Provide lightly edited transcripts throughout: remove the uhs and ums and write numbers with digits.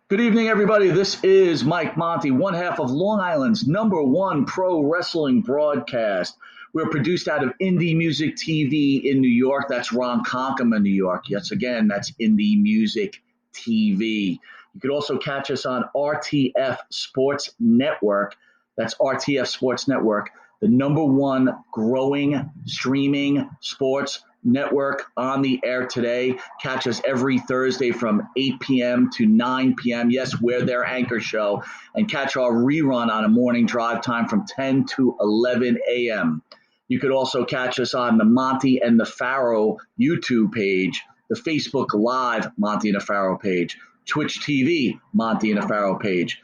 Good evening, everybody. This is Mike Monty, one half of Long Island's #1 pro wrestling broadcast. We're produced out of Indie Music TV in New York. That's Ron Conkema, New York. Yes, again, that's Indie Music TV. You could also catch us on RTF Sports Network. That's RTF Sports Network, the #1 growing streaming sports network on the air today. Catch us every Thursday from 8 p.m. to 9 p.m. Yes, we're their anchor show. And catch our rerun on a morning drive time from 10 to 11 a.m. You could also catch us on the Monty and the Pharaoh YouTube page, the Facebook Live Monty and the Pharaoh page, Twitch TV Monty and the Pharaoh page,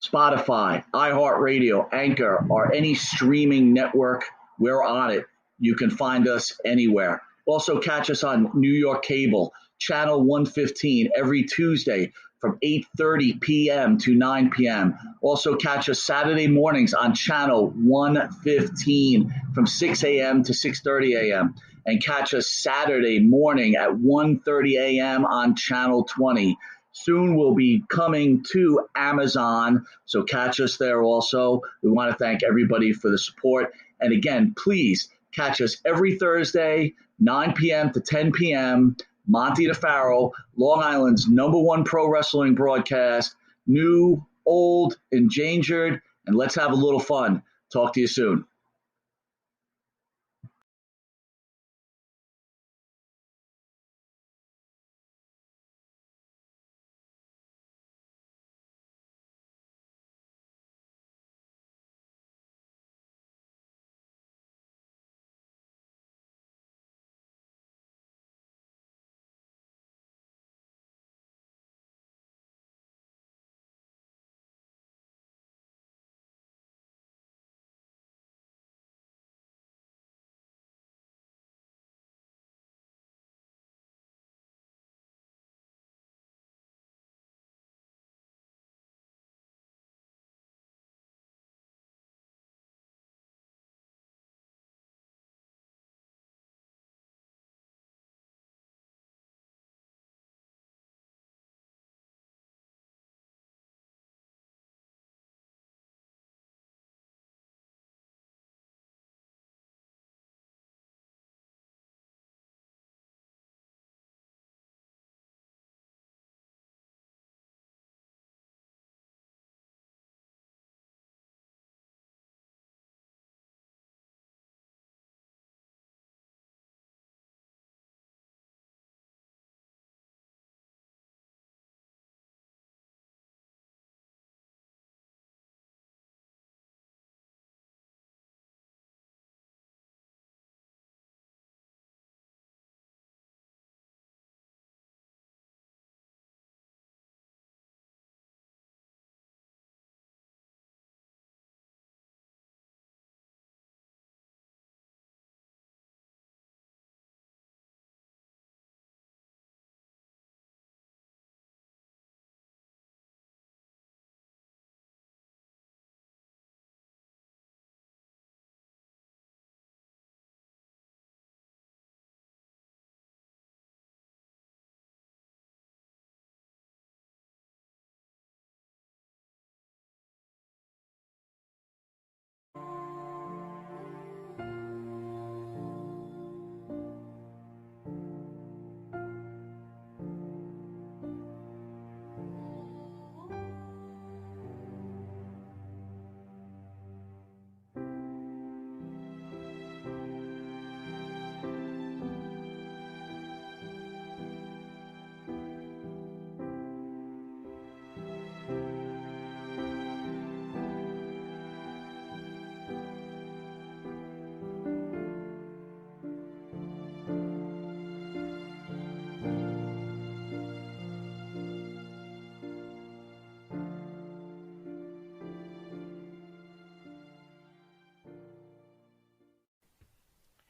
Spotify, iHeartRadio, Anchor, or any streaming network. We're on it. You can find us anywhere. Also catch us on New York Cable, Channel 115, every Tuesday from 8:30 p.m. to 9 p.m. Also catch us Saturday mornings on Channel 115 from 6 a.m. to 6:30 a.m. And catch us Saturday morning at 1:30 a.m. on Channel 20. Soon we'll be coming to Amazon, so catch us there also. We want to thank everybody for the support. And again, please catch us every Thursday, 9 p.m. to 10 p.m., Monty the Pharaoh, Long Island's #1 pro wrestling broadcast, new, old, endangered, and let's have a little fun. Talk to you soon.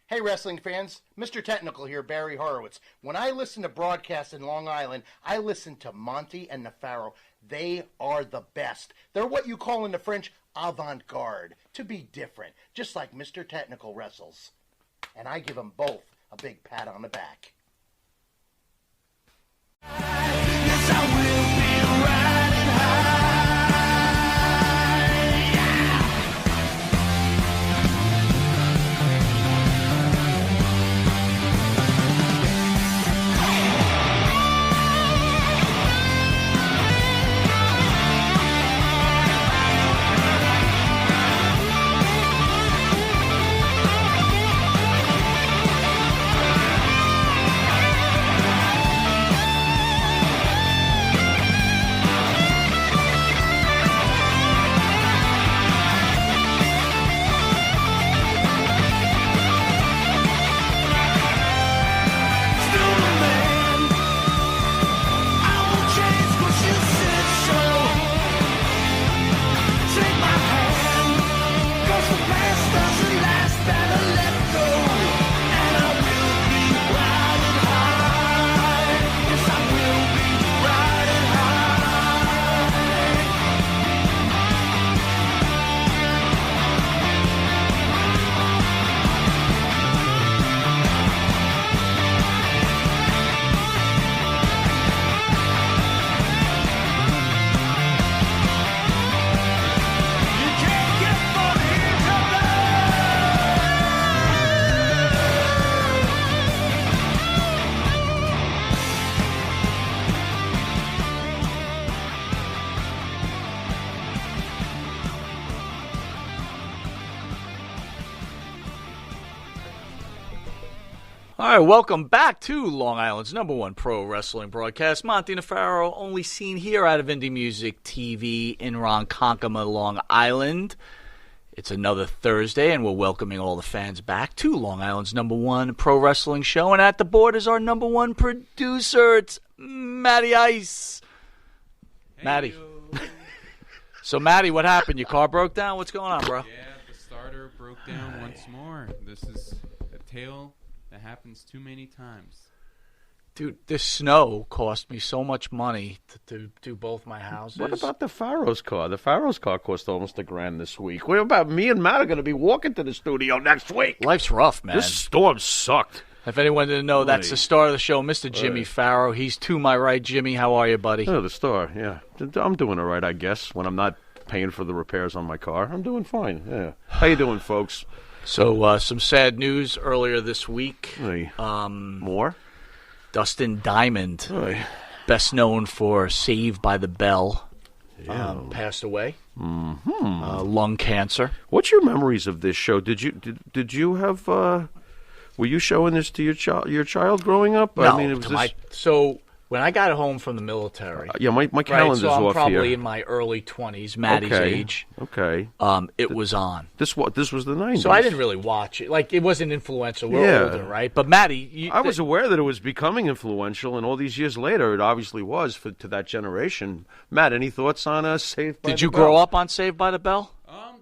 Hey, wrestling fans, Mr. Technical here, Barry Horowitz. When I listen to broadcasts in Long Island, I listen to Monty and the Pharaoh. They are the best. They're what you call in the French avant-garde, to be different, just like Mr. Technical wrestles. And I give them both a big pat on the back. Yes, I will be riding. All right, welcome back to Long Island's #1 pro wrestling broadcast. Monty Nefaro, only seen here out of Indie Music TV in Ronkonkoma, Long Island. It's another Thursday, and we're welcoming all the fans back to Long Island's #1 pro wrestling show. And at the board is our #1 producer. It's Matty Ice. Hey, Matty. So, Matty, what happened? Your car broke down? What's going on, bro? Yeah, the starter broke down once more. This is a tale that happens too many times. Dude, this snow cost me so much money to do both my houses. What about the Faro's car? The Faro's car cost almost $1,000 this week. What about me and Matt are going to be walking to the studio next week? Life's rough, man. This storm sucked. If anyone didn't know, that's the star of the show, Mr. Jimmy Faro. He's to my right. Jimmy, how are you, buddy? Oh, the star, yeah. I'm doing all right, I guess, when I'm not paying for the repairs on my car. I'm doing fine, yeah. How you doing, folks? So, some sad news earlier this week. Hey. More? Dustin Diamond, best known for Saved by the Bell, passed away. Mm-hmm. Lung cancer. What's your memories of this show? Did you have? Were you showing this to your child growing up? No, I mean, it was so when I got home from the military, my calendar's so I'm off probably here. in my early 20s, Maddie's age. Okay. It was on. This was the 90s. So I didn't really watch it. Like, it wasn't influential. We're older, right? But Maddie, I was aware that it was becoming influential, and all these years later, it obviously was to that generation. Matt, any thoughts on Saved by the Bell? Did you grow up on Saved by the Bell?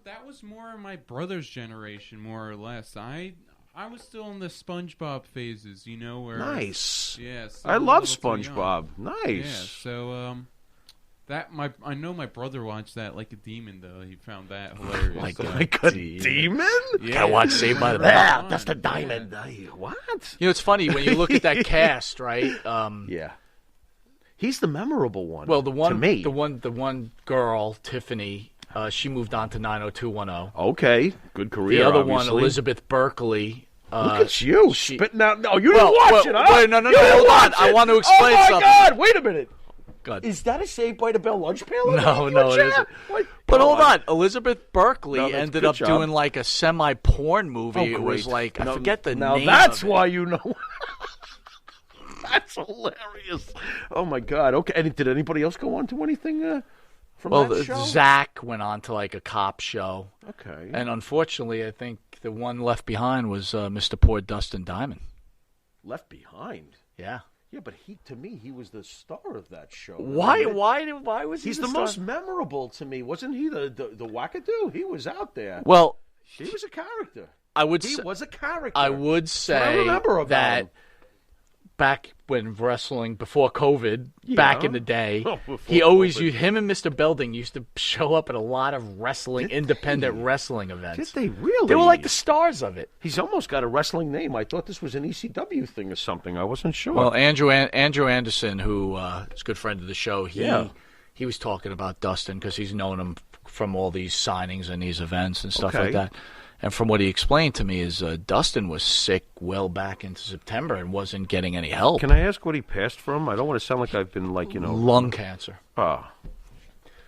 That was more my brother's generation, more or less. I was still in the SpongeBob phases, you know, where nice. Yeah, I love SpongeBob. Nice. Yeah, so I know my brother watched that like a demon though. He found that hilarious. Like a demon? Yeah, I watched Saved by the Bell. Yeah, that's the diamond. Yeah. What? You know, it's funny when you look at that cast, right? Yeah. He's the memorable one. Well, the one to me. the one girl, Tiffany, she moved on to 90210. Okay, good career. The other obviously. one, Elizabeth Berkley. Look at you spitting out. No, you Well, didn't watch it, huh? Wait, no, hold on. I want to explain something. Oh, my God. Wait a minute. God. Is that a Saved by the Bell lunch pail? No, it isn't. But hold on. Elizabeth Berkley ended up doing like a semi-porn movie. Oh, it was like, I forget the now name that's of it. why you know. That's hilarious. Oh, my God. Okay. And did anybody else go on to anything from that show? Zach went on to like a cop show. Okay. And unfortunately, I think the one left behind was Mr. Poor Dustin Diamond. Left behind? Yeah. Yeah, but to me, he was the star of that show. Why was he He's the the star? most memorable to me. Wasn't he the wackadoo? He was out there. Well, he was a character. He was a character. I would say remember about that him. back when wrestling, before COVID, back in the day, Before he always COVID. him and Mr. Belding used to show up at a lot of wrestling, independent wrestling events. Did they really? They were like the stars of it. He's almost got a wrestling name. I thought this was an ECW thing or something. I wasn't sure. Well, Andrew Anderson, who is a good friend of the show, he was talking about Dustin because he's known him from all these signings and these events and stuff like that. And from what he explained to me is Dustin was sick well back into September and wasn't getting any help. Can I ask what he passed from? I don't want to sound like I've been like, lung cancer. Oh.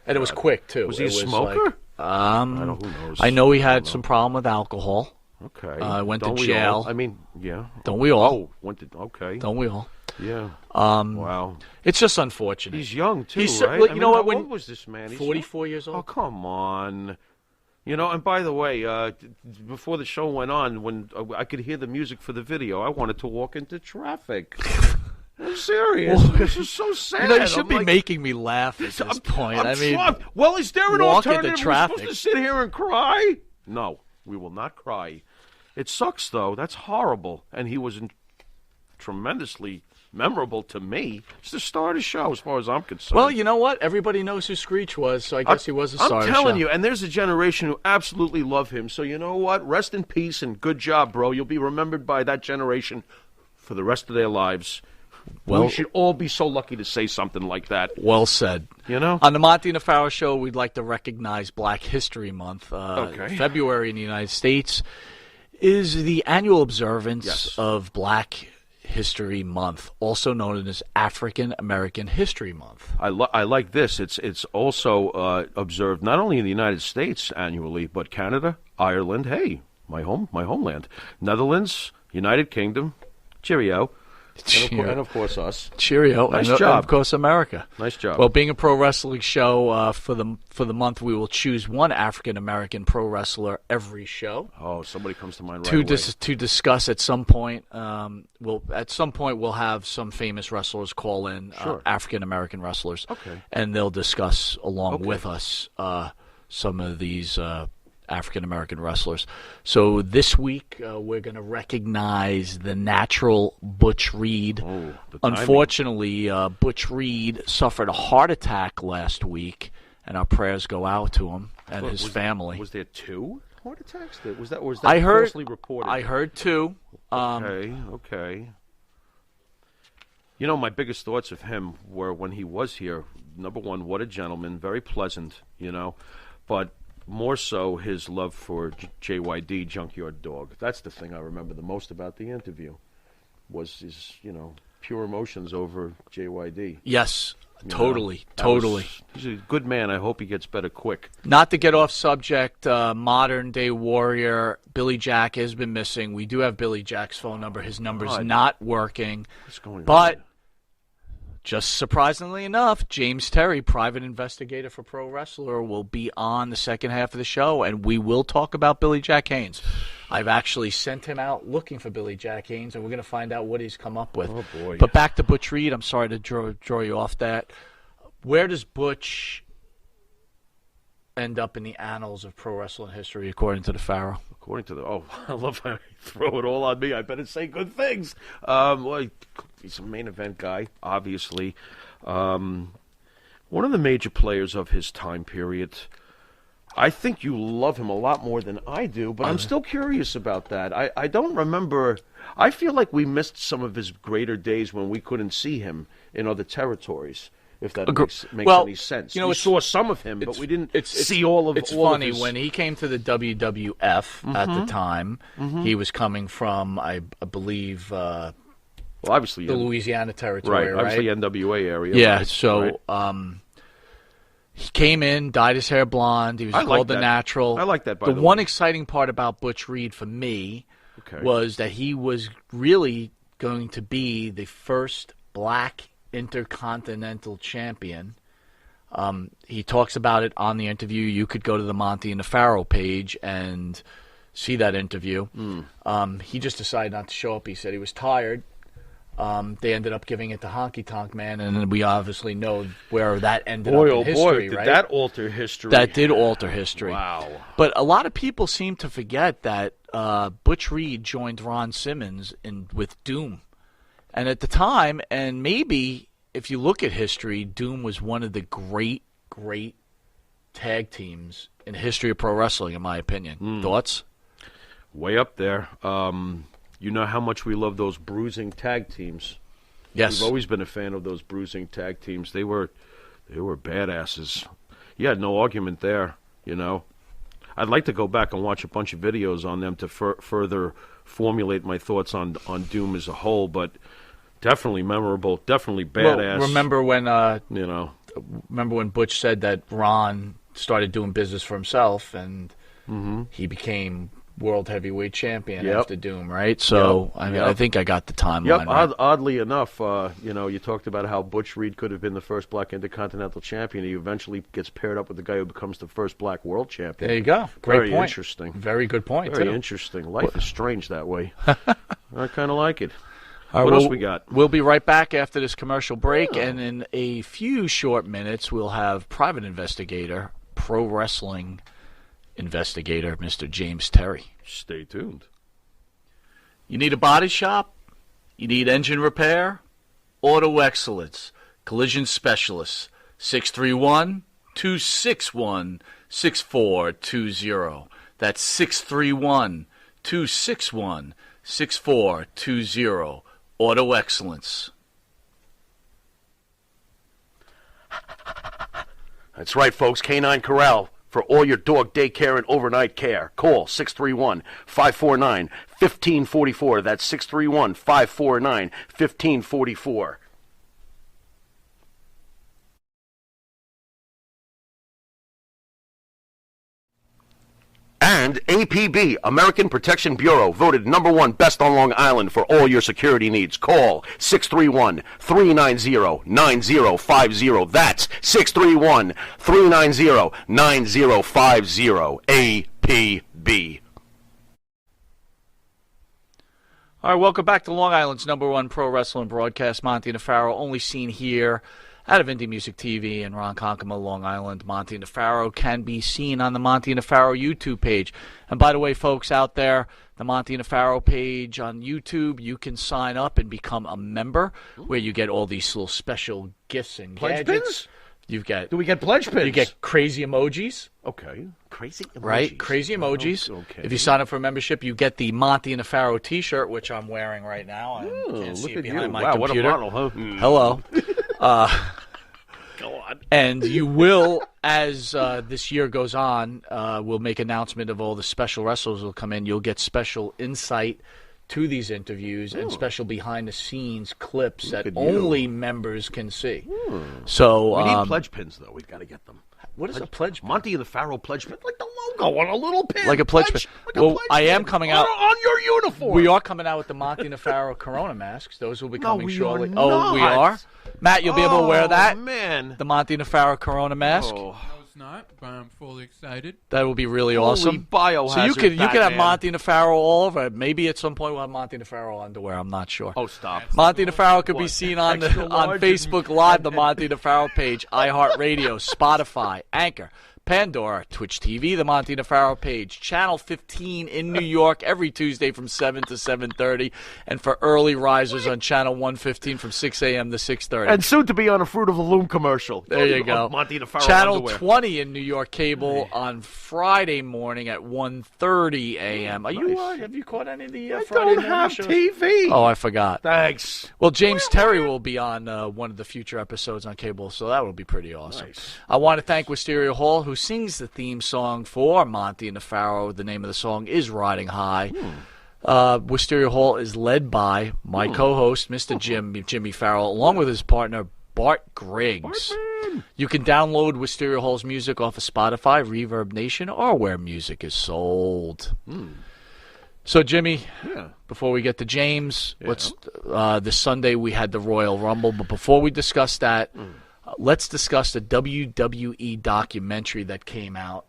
And it was quick, too. Was he a smoker? I don't know. Who knows? I know he had some problem with alcohol. Okay. Went Don't to we jail. all? I mean, yeah. Don't we all? Oh, okay. Don't we all? Yeah. Wow. It's just unfortunate. He's young, too, He's right? you know what? How old was this man? He's 44 years old. Oh, come on. You know, and by the way, before the show went on, when I could hear the music for the video, I wanted to walk into traffic. I'm serious. This is so sad. You should be making me laugh at this point. I mean, well, is there an walk into alternative? traffic. We're supposed to sit here and cry? No, we will not cry. It sucks, though. That's horrible. And he was tremendously memorable to me. It's the star of the show, as far as I'm concerned. Well, you know what? Everybody knows who Screech was, so I guess he was a star of the show. I'm telling you, and there's a generation who absolutely love him. So you know what? Rest in peace and good job, bro. You'll be remembered by that generation for the rest of their lives. Well, we should all be so lucky to say something like that. Well said. You know? On the Monty Nefaro Show, we'd like to recognize Black History Month. February in the United States is the annual observance of Black History Month, also known as African American History Month. I like this. It's also observed not only in the United States annually, but Canada, Ireland, hey, my homeland, Netherlands, United Kingdom, Cheerio. Cheerio. And of course us. Cheerio. Nice and, job. And of course, America. Nice job. Well, being a pro wrestling show, for the month, we will choose one African American pro wrestler every show. Oh, somebody comes to mind right away. To discuss at some point. We'll have some famous wrestlers call in, Sure. African American wrestlers. Okay. And they'll discuss along with us some of these African American wrestlers. So this week we're going to recognize the natural Butch Reed. Oh, the timing. Unfortunately, Butch Reed suffered a heart attack last week, and our prayers go out to him and his family. Was there 2 heart attacks? Was that I heard, falsely reported? I heard 2. Okay. You know, my biggest thoughts of him were when he was here. Number one, what a gentleman, very pleasant, but more so his love for JYD, Junkyard Dog. That's the thing I remember the most about the interview, was his, pure emotions over JYD. Yes, totally. He's a good man. I hope he gets better quick. Not to get off subject, modern day warrior Billy Jack has been missing. We do have Billy Jack's phone number. His number's not working. What's going on? But just surprisingly enough, James Terry, private investigator for Pro Wrestler, will be on the second half of the show, and we will talk about Billy Jack Haynes. I've actually sent him out looking for Billy Jack Haynes, and we're going to find out what he's come up with. Oh, boy. But back to Butch Reed. I'm sorry to draw you off that. Where does Butch end up in the annals of pro wrestling history, according to the Pharaoh? According to I love how you throw it all on me. I better say good things. He's a main event guy, obviously. One of the major players of his time period. I think you love him a lot more than I do, but I'm still curious about that. I don't remember. I feel like we missed some of his greater days when we couldn't see him in other territories. If that makes any sense. We saw some of him, but we didn't see all of his... It's funny, when he came to the WWF at the time, he was coming from, I believe, obviously the Louisiana territory, right? Obviously NWA area. Yeah, right, so he came in, dyed his hair blonde. He was called the Natural. I like that, by the way. The one exciting part about Butch Reed for me was that he was really going to be the first black Intercontinental Champion. He talks about it on the interview. You could go to the Monty and the Pharaoh page and see that interview. He just decided not to show up. He said he was tired. They ended up giving it to Honky Tonk Man, and we obviously know where that ended up in history, did right? that alter history. That did alter history. Wow. But a lot of people seem to forget that Butch Reed joined Ron Simmons with Doom. And at the time, and maybe if you look at history, Doom was one of the great tag teams in the history of pro wrestling, in my opinion. Thoughts? Way up there. You know how much we love those bruising tag teams. Yes. We've always been a fan of those bruising tag teams. They were badasses. You had no argument there, I'd like to go back and watch a bunch of videos on them to further formulate my thoughts on Doom as a whole, but definitely memorable, definitely badass. Well, remember when Butch said that Ron started doing business for himself, and he became world heavyweight champion after Doom, right? So I think I got the timeline. Right. Oddly enough, you talked about how Butch Reed could have been the first black Intercontinental Champion. He eventually gets paired up with the guy who becomes the first black world champion. There you go. Great Very point. Interesting. Very good point. Very too. interesting. Life is strange that way. I kind of like it. All right, what else we got? We'll be right back after this commercial break, and in a few short minutes, we'll have private investigator, pro wrestling investigator, Mr. James Terry. Stay tuned. You need a body shop? You need engine repair? Auto Excellence, Collision Specialists, 631-261-6420. That's 631-261-6420. Auto Excellence. That's right, folks. Canine Corral for all your dog daycare and overnight care. Call 631-549-1544. That's 631-549-1544. And APB, American Protection Bureau, voted #1 best on Long Island for all your security needs. Call 631-390-9050. That's 631-390-9050. APB. All right, welcome back to Long Island's #1 pro wrestling broadcast. Monty Nefaro, only seen here out of Indie Music TV in Ronkonkoma, Long Island. Monty Nefaro can be seen on the Monty Nefaro YouTube page. And by the way, folks out there, the Monty Nefaro page on YouTube, you can sign up and become a member, where you get all these little special gifts and Pledge gadgets. pins? Do we get pledge pins? You get crazy emojis. Okay. Crazy emojis. Right? Crazy emojis. Okay. If you sign up for a membership, you get the Monty Nefaro t-shirt, which I'm wearing right now. I can't see look it at behind you. my Wow, computer. what a model, huh? Hello. Go on. And you will, as this year goes on, we'll make announcement of all the special wrestlers will come in. You'll get special insight to these interviews and special behind-the-scenes clips that only members can see. So We need pledge pins, though. We've got to get them. What is a pledge pin? Monty and the Pharaoh pledge pin, like the logo on a little pin. Like a pledge pin. Like a Well, pledge I am pin coming out on your uniform. We are coming out with the Monty Nefaro Corona masks. Those will be coming we shortly. are Oh, we not. are? Matt, you'll be able to wear that? Man. The Monty Nefaro Corona mask? Oh. No, it's not, but I'm fully excited. That will be really Holy awesome. biohazard, So you could have Batman. Monty Nefaro all over. Maybe at some point we'll have Monty Nefaro underwear. I'm not sure. Oh, stop. Monty Nefaro could be What? seen on Extra on large Facebook Live, the Monty Nefaro page, iHeartRadio, Spotify, Anchor, Pandora, Twitch TV, the Monty Nefaro page, Channel 15 in New York every Tuesday from 7 to 7:30, and for early risers on Channel 115 from 6 a.m. to 6:30. And soon to be on a Fruit of the Loom commercial. There you go. Monty the Pharaoh Channel underwear. 20 in New York cable on Friday morning at 1:30 a.m. Are you? Nice. Have you caught any of the I Friday don't morning have shows? TV. Oh, I forgot. Thanks. Well, James Terry will be on one of the future episodes on cable, so that will be pretty awesome. Nice. I want to thank Wisteria Hall, who sings the theme song for Monty and the Pharaoh. The name of the song is Riding High. Wisteria Hall is led by my co-host, Mr. Jimmy Farrell, along with his partner, Bart Griggs. You can download Wisteria Hall's music off of Spotify, Reverb Nation, or where music is sold. So, Jimmy, before we get to James, let's this Sunday we had the Royal Rumble, but before we discuss that, let's discuss the WWE documentary that came out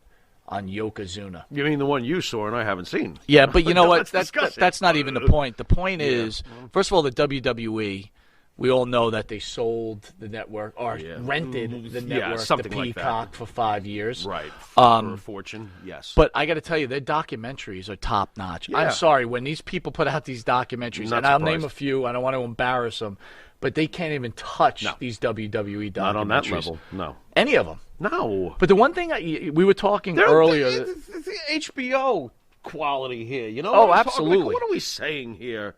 on Yokozuna. You mean the one you saw and I haven't seen? Yeah, but you know what? Let's discuss it. That's not even the point. The point is, first of all, the WWE, we all know that they sold the network or rented the network to something like that. Peacock for 5 years. Right. For a fortune, yes. But I got to tell you, their documentaries are top notch. Yeah. I'm sorry, when these people put out these documentaries, Not and I'll surprised. name a few, I don't want to embarrass them, but they can't even touch these WWE documentaries. Not on that level, no. Any of them. No. But the one thing we were talking earlier. The HBO quality here, you know? Oh, What I'm absolutely. Like, what are we saying here?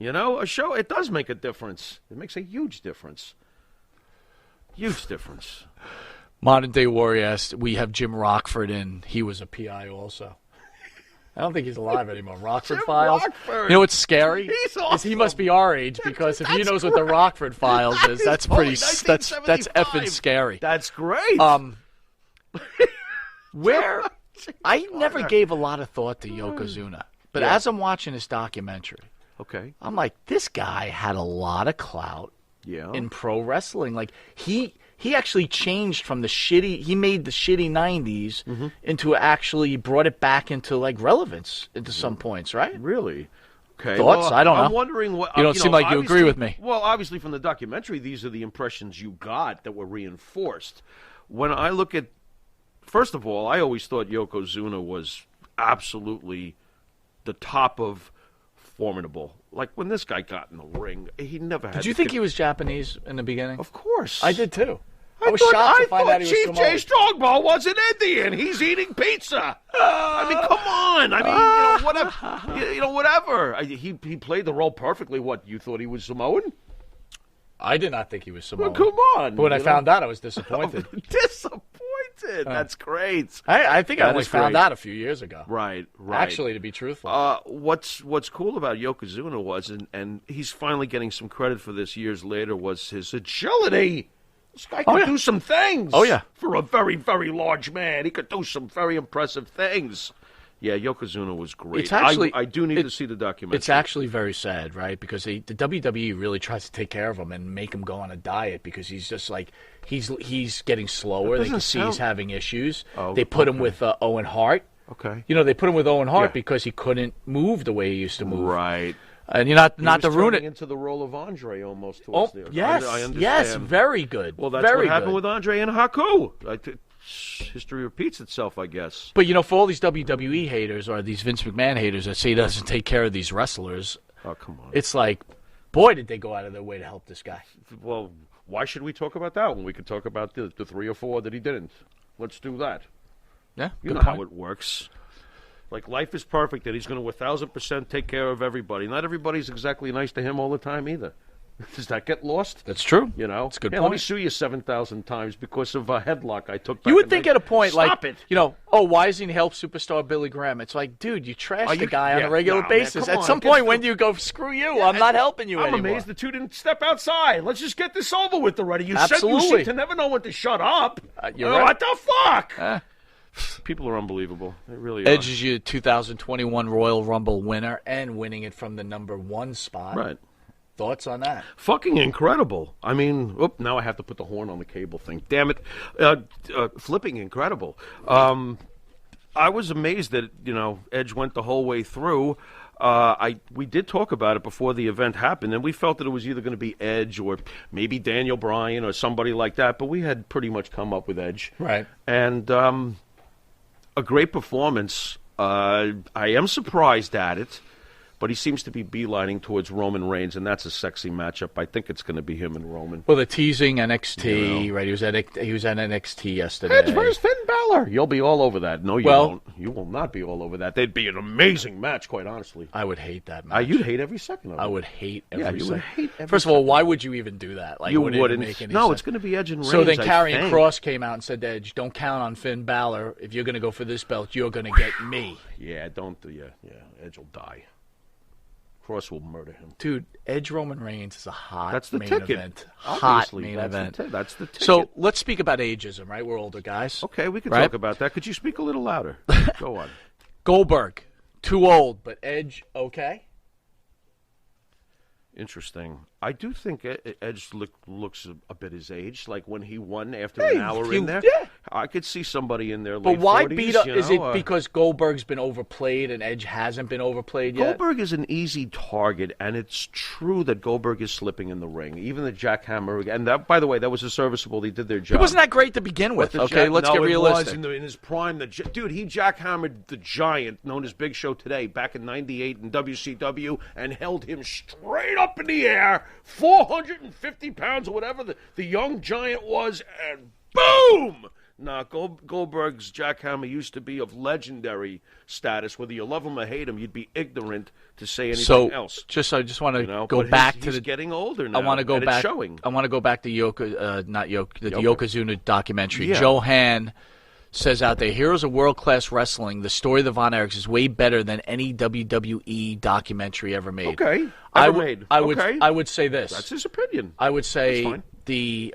You know, a show, it does make a difference. It makes a huge difference. Huge difference. Modern Day Warrior, we have Jim Rockford in. He was a PI also. I don't think he's alive anymore. Rockford Jim Files. Rockford. You know what's scary? He's Is he awesome. must be our age, because if he knows what the Rockford Files is, that's pretty. That's 1975. effing scary. That's great. Where I never gave a lot of thought to Yokozuna, but as I'm watching this documentary, okay. I'm like, this guy had a lot of clout Yeah. in pro wrestling. Like he actually changed from the shitty. He made the shitty '90s into actually brought it back into like relevance into some points, right? Really? Okay. Thoughts? Well, I don't know. I'm wondering what. You don't seem like you agree obviously- with me. Well, obviously, from the documentary, these are the impressions you got that were reinforced. When I look at, first of all, I always thought Yokozuna was absolutely the top of formidable. Like when this guy got in the ring, he never had. Did you think he was Japanese in the beginning? Of course, I did too. I was shocked to find out he was Chief Samoan. Jay Strongbow was an Indian. He's eating pizza. I mean, come on. I mean, whatever. Whatever. He played the role perfectly. What, you thought he was Samoan? I did not think he was Samoan. Well, come on. But when I found out, I was disappointed. Disappointed. That's great. I think I That only is found great. out a few years ago. Right. Actually, to be truthful. What's cool about Yokozuna was, and he's finally getting some credit for this years later, was his agility. This guy could do some things. Oh, yeah. For a very, very large man. He could do some very impressive things. Yeah, Yokozuna was great. It's actually, I do need to see the documentary. It's actually very sad, right? Because the WWE really tries to take care of him and make him go on a diet because he's just like he's getting slower. They can see he's having issues. They put him with Owen Hart. Okay. They put him with Owen Hart because he couldn't move the way he used to move. Right. And you're not to ruin it. Into the role of Andre almost towards the end. Yes, I understand. yes, very good. Well, that's very what happened good. with Andre and Haku. History repeats itself, I guess. But for all these WWE haters or these Vince McMahon haters that say he doesn't take care of these wrestlers, oh come on, it's like, boy, did they go out of their way to help this guy. Well, why should we talk about that when we could talk about the 3 or 4 that he didn't? Let's do that. Yeah, you know how it works. Like, life is perfect, that he's going to 1,000% take care of everybody. Not everybody's exactly nice to him all the time either. Does that get lost? That's true. It's a good point. point. Let me sue you 7,000 times because of a headlock I took back. You would think at a point Stop like, it. why isn't he help superstar Billy Graham? It's like, dude, you trash the guy on a regular basis. Man, At some point, when do you go, screw you, I'm not helping you I'm anymore. amazed the two didn't step outside. Let's just get this over with already. You Absolutely. said you seem to never know when to shut up. You're right. What the fuck? People are unbelievable. They really are. Edge is your 2021 Royal Rumble winner and winning it from the number 1 spot. Right. Thoughts on that? Fucking incredible. I mean, now I have to put the horn on the cable thing. Damn it. Flipping incredible. I was amazed that, Edge went the whole way through. We did talk about it before the event happened, and we felt that it was either going to be Edge or maybe Daniel Bryan or somebody like that, but we had pretty much come up with Edge. Right. And a great performance. I am surprised at it. But he seems to be beelining towards Roman Reigns, and that's a sexy matchup. I think it's going to be him and Roman. Well, they're teasing NXT, right? He was at NXT yesterday. Edge versus Finn Balor. You'll be all over that. No, you won't. You will not be all over that. They'd be an amazing match, quite honestly. I would hate that match. You'd hate every second of it. I would hate every second. You would hate every First of all, why would you even do that? Like, you wouldn't. Wouldn't. Make any no, sense. It's going to be Edge and Reigns. So then Karrion Kross came out and said to Edge, don't count on Finn Balor. If you're going to go for this belt, you're going to get me. Yeah, don't do you. Yeah, Edge will die. Cross will murder him. Dude, Edge Roman Reigns is a hot that's the main ticket. event. Obviously, Hot main event. That's the ticket. So let's speak about ageism, right? We're older guys. Okay, we can talk about that. Could you speak a little louder? Go on. Goldberg, too old, but Edge, okay? Interesting. I do think Edge looks a bit his age. Like when he won after an hour in there, I could see somebody in there. But why 40s, beat up? Is it because Goldberg's been overplayed and Edge hasn't been overplayed yet? Goldberg is an easy target, and it's true that Goldberg is slipping in the ring. Even the jackhammer, and that, by the way, that was a serviceable. They did their job. It wasn't that great to begin with. Okay, let's get realistic. It was in his prime. Dude, he jackhammered the Giant, known as Big Show today, back in '98 in WCW, and held him straight up in the air, 450 pounds or whatever the young Giant was, and boom! Nah, Goldberg's jackhammer used to be of legendary status. Whether you love him or hate him, you'd be ignorant to say anything else. I just want to go back to he's getting older now. I want to go back. Showing. I want to go back to the Yokozuna documentary. Yeah. Joe Han says out there, Heroes of World-Class Wrestling, the story of the Von Erichs is way better than any WWE documentary ever made. Okay. I would say this. That's his opinion. I would say the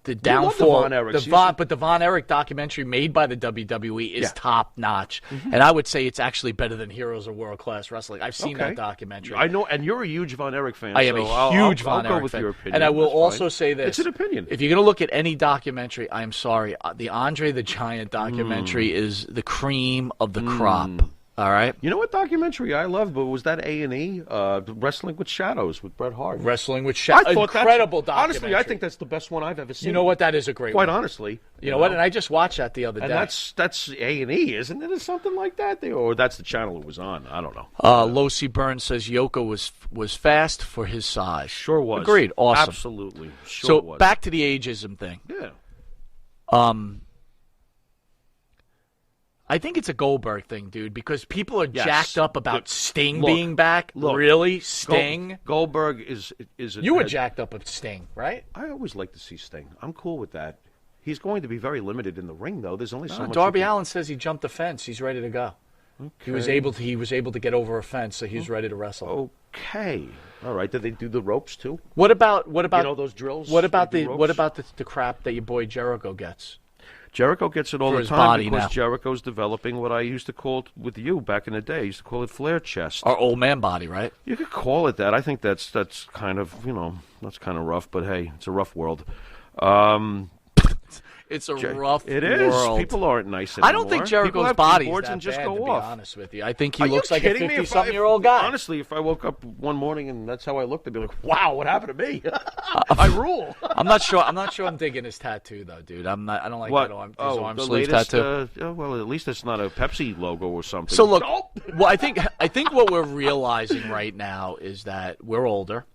downfall. But the Von Erich documentary made by the WWE is top notch, and I would say it's actually better than Heroes of World Class Wrestling. I've seen that documentary. I know, and you're a huge Von Erich fan. I am a huge Von Erich with fan. your opinion. And I will also say this: it's an opinion. If you're going to look at any documentary, I'm sorry, the Andre the Giant documentary is the cream of the crop. All right. You know what documentary I loved, but was that A&E? Wrestling with Shadows with Bret Hart. Wrestling with Shadows. Incredible documentary. Honestly, I think that's the best one I've ever seen. You know what? That is a great one. Quite honestly. You know what? And I just watched that the other day. And that's A&E, isn't it? Or something like that? Or that's the channel it was on. I don't know. Losi Burns says Yoko was fast for his size. Sure was. Agreed. Awesome. Absolutely. Sure was. Back to the ageism thing. Yeah. I think it's a Goldberg thing, dude, because people are jacked up about Sting being back. Really? Sting? Goldberg is you were jacked up of Sting, right? I always like to see Sting. I'm cool with that. He's going to be very limited in the ring, though. There's only so much. Darby Allin says he jumped the fence. He's ready to go. Okay. He was able to get over a fence, so he's ready to wrestle. Okay. All right. Did they do the ropes too? What about those drills? What about the crap that your boy Jericho gets? Jericho gets it all For the his time body because now. Jericho's developing what I used to call it with you back in the day. I used to call it flare chest. Our old man body, right? You could call it that. I think that's kind of, that's kind of rough, but hey, it's a rough world. It's a rough It is. world. People aren't nice anymore. I don't think People Jericho's have body is keyboards that and just bad, go to off. be honest with you. I think he Are you looks like a kidding me? 50-something-year-old guy. Honestly, if I woke up one morning and that's how I looked, I'd be like, "Wow, what happened to me? I rule." I'm not sure I'm digging his tattoo though, dude. I don't like What? that arm the sleeve latest, tattoo. well, at least it's not a Pepsi logo or something. So look, Oh! well, I think what we're realizing right now is that we're older,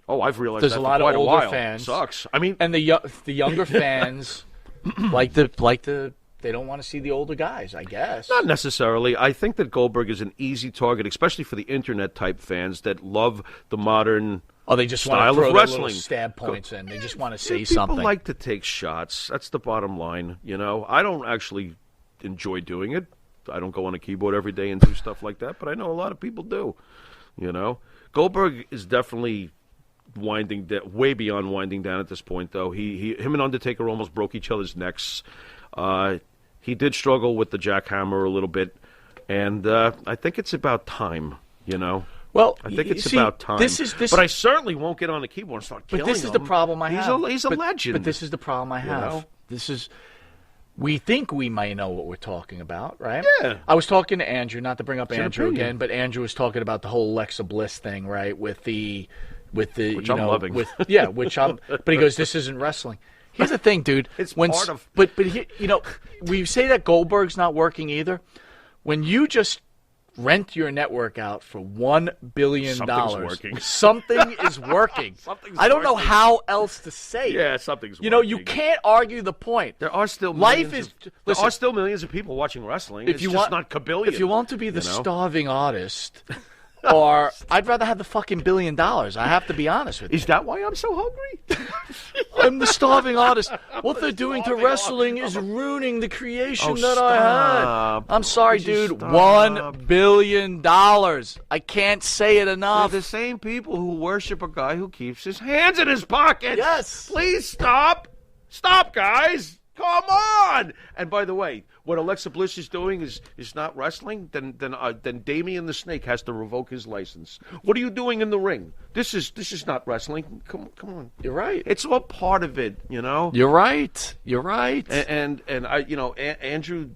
Oh, I've realized There's that a for lot of quite a older while. fans. Sucks. I mean, and the younger fans like the they don't want to see the older guys, I guess. not necessarily. I think that Goldberg is an easy target, especially for the internet type fans that love the modern Oh, they just want style to throw of their wrestling. little stab points in. They just want to say People something. like to take shots. That's the bottom line. I don't actually enjoy doing it. I don't go on a keyboard every day and do stuff like that, but I know a lot of people do. Goldberg is definitely way beyond winding down at this point, though. Him and Undertaker almost broke each other's necks. He did struggle with the jackhammer a little bit, and I think it's about time. Well, I think it's see, about time. But I certainly won't get on the keyboard and start killing But this is him. the problem I have. He's a legend. But this is the problem I have. know? We think we might know what we're talking about, right? Yeah. I was talking to Andrew, not to bring up It's an Andrew opinion. again, but Andrew was talking about the whole Alexa Bliss thing, right? With the Which I'm loving. But he goes, this isn't wrestling. Here's the thing, dude. It's when, part of- But we say that Goldberg's not working either. When you just rent your network out for $1 billion, Something's working. something is working. Something's I don't know working. how else to say it. Yeah, something's You working. you can't argue the point. There are still Life millions is. there Listen, are still millions of people watching wrestling. if It's you just want, not kabillion. if you want to be the you know? starving artist, or I'd rather have the fucking $1 billion. I have to be honest with you. Is that why I'm so hungry? I'm the starving artist. What they're doing to wrestling is ruining the creation Oh, that I had. stop. I'm sorry, Would you dude. stop? $1 billion. I can't say it They're enough. the same people who worship a guy who keeps his hands in his pockets. Yes. Please stop. Stop, guys. Come on. And by the way, what Alexa Bliss is doing is not wrestling. Then Damien the Snake has to revoke his license. What are you doing in the ring? This is not wrestling. Come on. You're right. It's all part of it, You're right. You're right. And I Andrew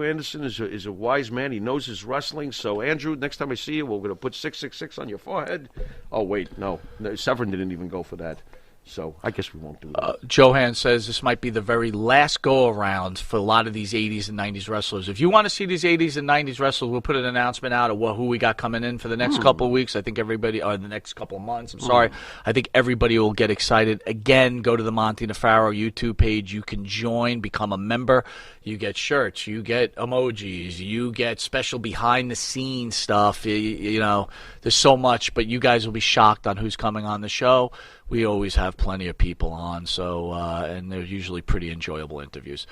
Anderson is a wise man. He knows his wrestling. So Andrew, next time I see you, we're going to put 666 on your forehead. Oh wait, no, Severn didn't even go for that. So I guess we won't do that. Johan says this might be the very last go-around for a lot of these 80s and 90s wrestlers. If you want to see these 80s and 90s wrestlers, we'll put an announcement out of who we got coming in for the next couple of weeks. I think everybody, or the next couple of months, I'm sorry. I think everybody will get excited. Again, go to the Monty Nefaro YouTube page. You can join, become a member. You get shirts. You get emojis. You get special behind-the-scenes stuff. There's so much, but you guys will be shocked on who's coming on the show. We always have plenty of people on, and they're usually pretty enjoyable interviews.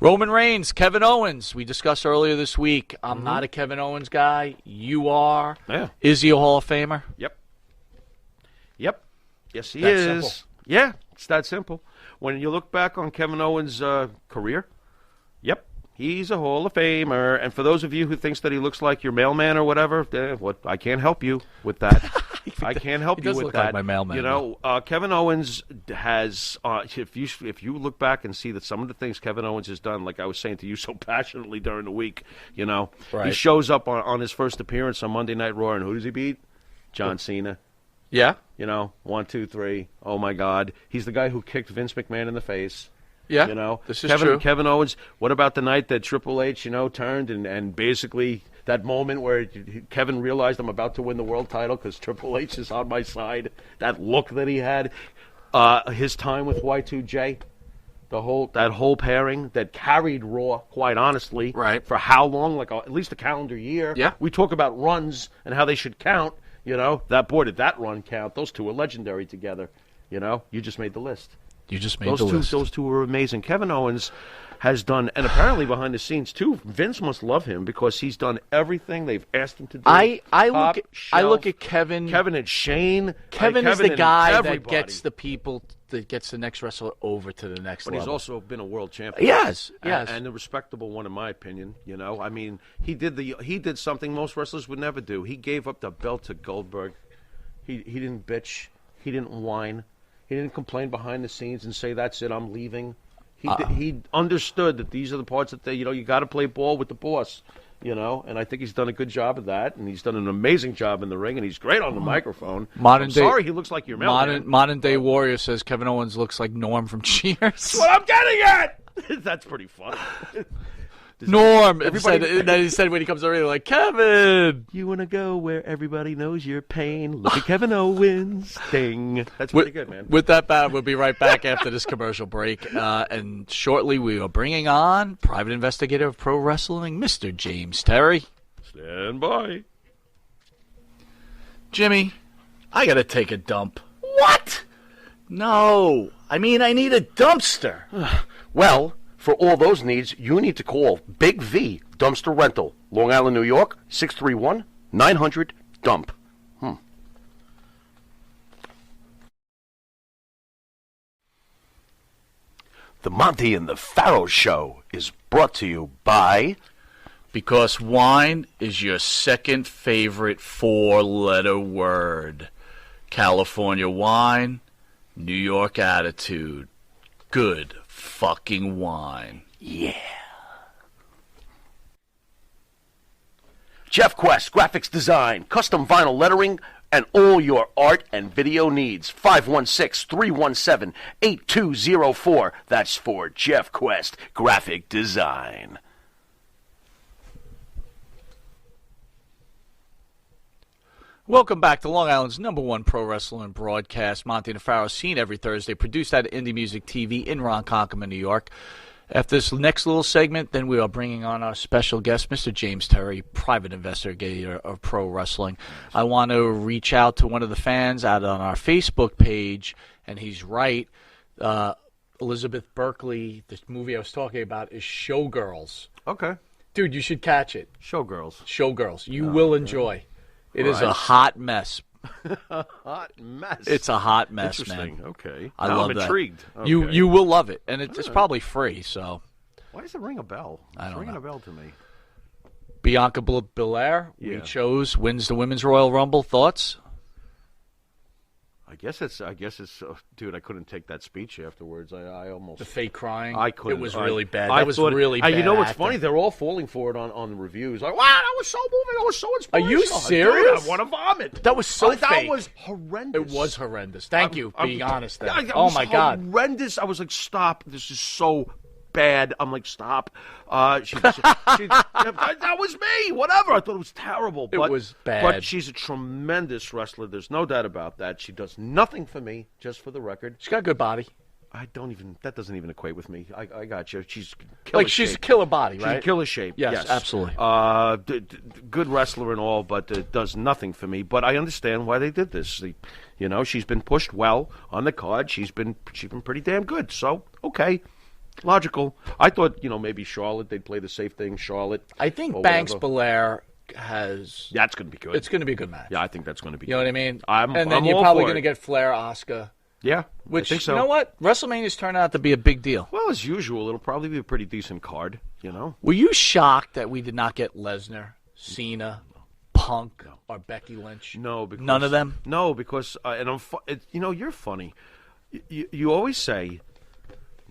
Roman Reigns, Kevin Owens, we discussed earlier this week. I'm not a Kevin Owens guy. You are. Yeah. Is he a Hall of Famer? Yep. Yes, he That is. simple. Yeah, it's that simple. When you look back on Kevin Owens' career, yep, he's a Hall of Famer. And for those of you who thinks that he looks like your mailman or whatever, I can't help you with that. I can't help He you does with look that. like my mailman, Kevin Owens has. If you look back and see that some of the things Kevin Owens has done, like I was saying to you so passionately during the week, he Right. shows up on his first appearance on Monday Night Raw, and who does he beat? John Cena. Yeah. 1, 2, 3. Oh my God, he's the guy who kicked Vince McMahon in the face. Yeah. This is Kevin, true. Kevin Owens. What about the night that Triple H, turned and basically that moment where Kevin realized I'm about to win the world title because Triple H is on my side. That look that he had, his time with Y2J, that whole pairing that carried Raw, quite honestly, Right. for how long? Like at least a calendar year. Yeah. We talk about runs and how they should count. Did that run count? Those two are legendary together. You just made the list. You just made the list. Those two were amazing. Kevin Owens has done, and apparently behind the scenes too, Vince must love him because he's done everything they've asked him to do. I look at Kevin. Kevin and Shane. Kevin is the guy that gets the people, that gets the next wrestler over to the next level. But he's also been a world champion. Yes. And a respectable one in my opinion. You know, I mean, he did something most wrestlers would never do. He gave up the belt to Goldberg. He didn't bitch. He didn't whine. He didn't complain behind the scenes and say, "That's it, I'm leaving." He understood that these are the parts that you got to play ball with the boss, and I think he's done a good job of that, and he's done an amazing job in the ring, and he's great on the microphone. Sorry, he looks like your mailman. Modern Day Warrior says Kevin Owens looks like Norm from Cheers. That's what I'm getting at. That's pretty funny. Norm. He said when he comes over, like, Kevin, you want to go where everybody knows your pain? Look at Kevin Owens. Ding. That's pretty good, man. With that, we'll be right back after this commercial break. And shortly, we are bringing on private investigator of pro wrestling, Mr. James Terry. Stand by. Jimmy, I got to take a dump. What? No. I mean, I need a dumpster. Well, for all those needs, you need to call Big V Dumpster Rental, Long Island, New York, 631-900-DUMP. The Monty and the Pharaoh Show is brought to you by... Because wine is your second favorite four-letter word. California wine, New York attitude. Good fucking wine. Yeah. Jeff Quest, graphics design, custom vinyl lettering, and all your art and video needs. 516-317-8204. That's for Jeff Quest, graphic design. Welcome back to Long Island's #1 pro wrestling broadcast. Monty and Pharaoh, seen every Thursday, produced at Indie Music TV in Ronkonkoma, New York. After this next little segment, then we are bringing on our special guest, Mr. James Terry, private investigator of pro wrestling. I want to reach out to one of the fans out on our Facebook page, and he's right. Elizabeth Berkley, the movie I was talking about, is Showgirls. Okay. Dude, you should catch it. Showgirls. You will enjoy. It is a hot mess. Hot mess. It's a hot mess, Interesting. man. Okay. I'm intrigued. Okay. You will love it, and it's probably free. So why does it ring a bell? It's ringing a bell to me. Bianca Belair, we chose, wins the Women's Royal Rumble. Thoughts? I guess it's. Dude, I couldn't take that speech afterwards. I almost the fake crying. I couldn't. It was really bad. That was really bad. You know what's funny? They're all falling for it on the reviews. Like, wow, that was so moving. That was so inspirational. Are you serious? Dude, I want to vomit. That was so fake. That was horrendous. It was horrendous. Thank you for being honest there. Oh my God, horrendous. I was like, stop. This is so bad. I'm like, stop. That was me. Whatever. I thought it was terrible. It was bad. But she's a tremendous wrestler. There's no doubt about that. She does nothing for me, just for the record. She's got a good body. That doesn't even equate with me. I got you. She's she's a killer body, right? She's a killer shape. Yes. Absolutely. Good wrestler and all, but it does nothing for me. But I understand why they did this. She's been pushed well on the card. She's been pretty damn good. So okay. Logical. I thought, maybe Charlotte, they'd play the safe thing, Charlotte. I think Banks Belair has... That's going to be good. It's going to be a good match. Yeah, I think that's going to be good. You know what I mean? And then you're probably going to get Flair, Asuka. Yeah, which, I think so. You know what? WrestleMania's turned out to be a big deal. Well, as usual, it'll probably be a pretty decent card, Were you shocked that we did not get Lesnar, Cena, Punk, or Becky Lynch? No, because... None of them? No, because... you're funny. You always say...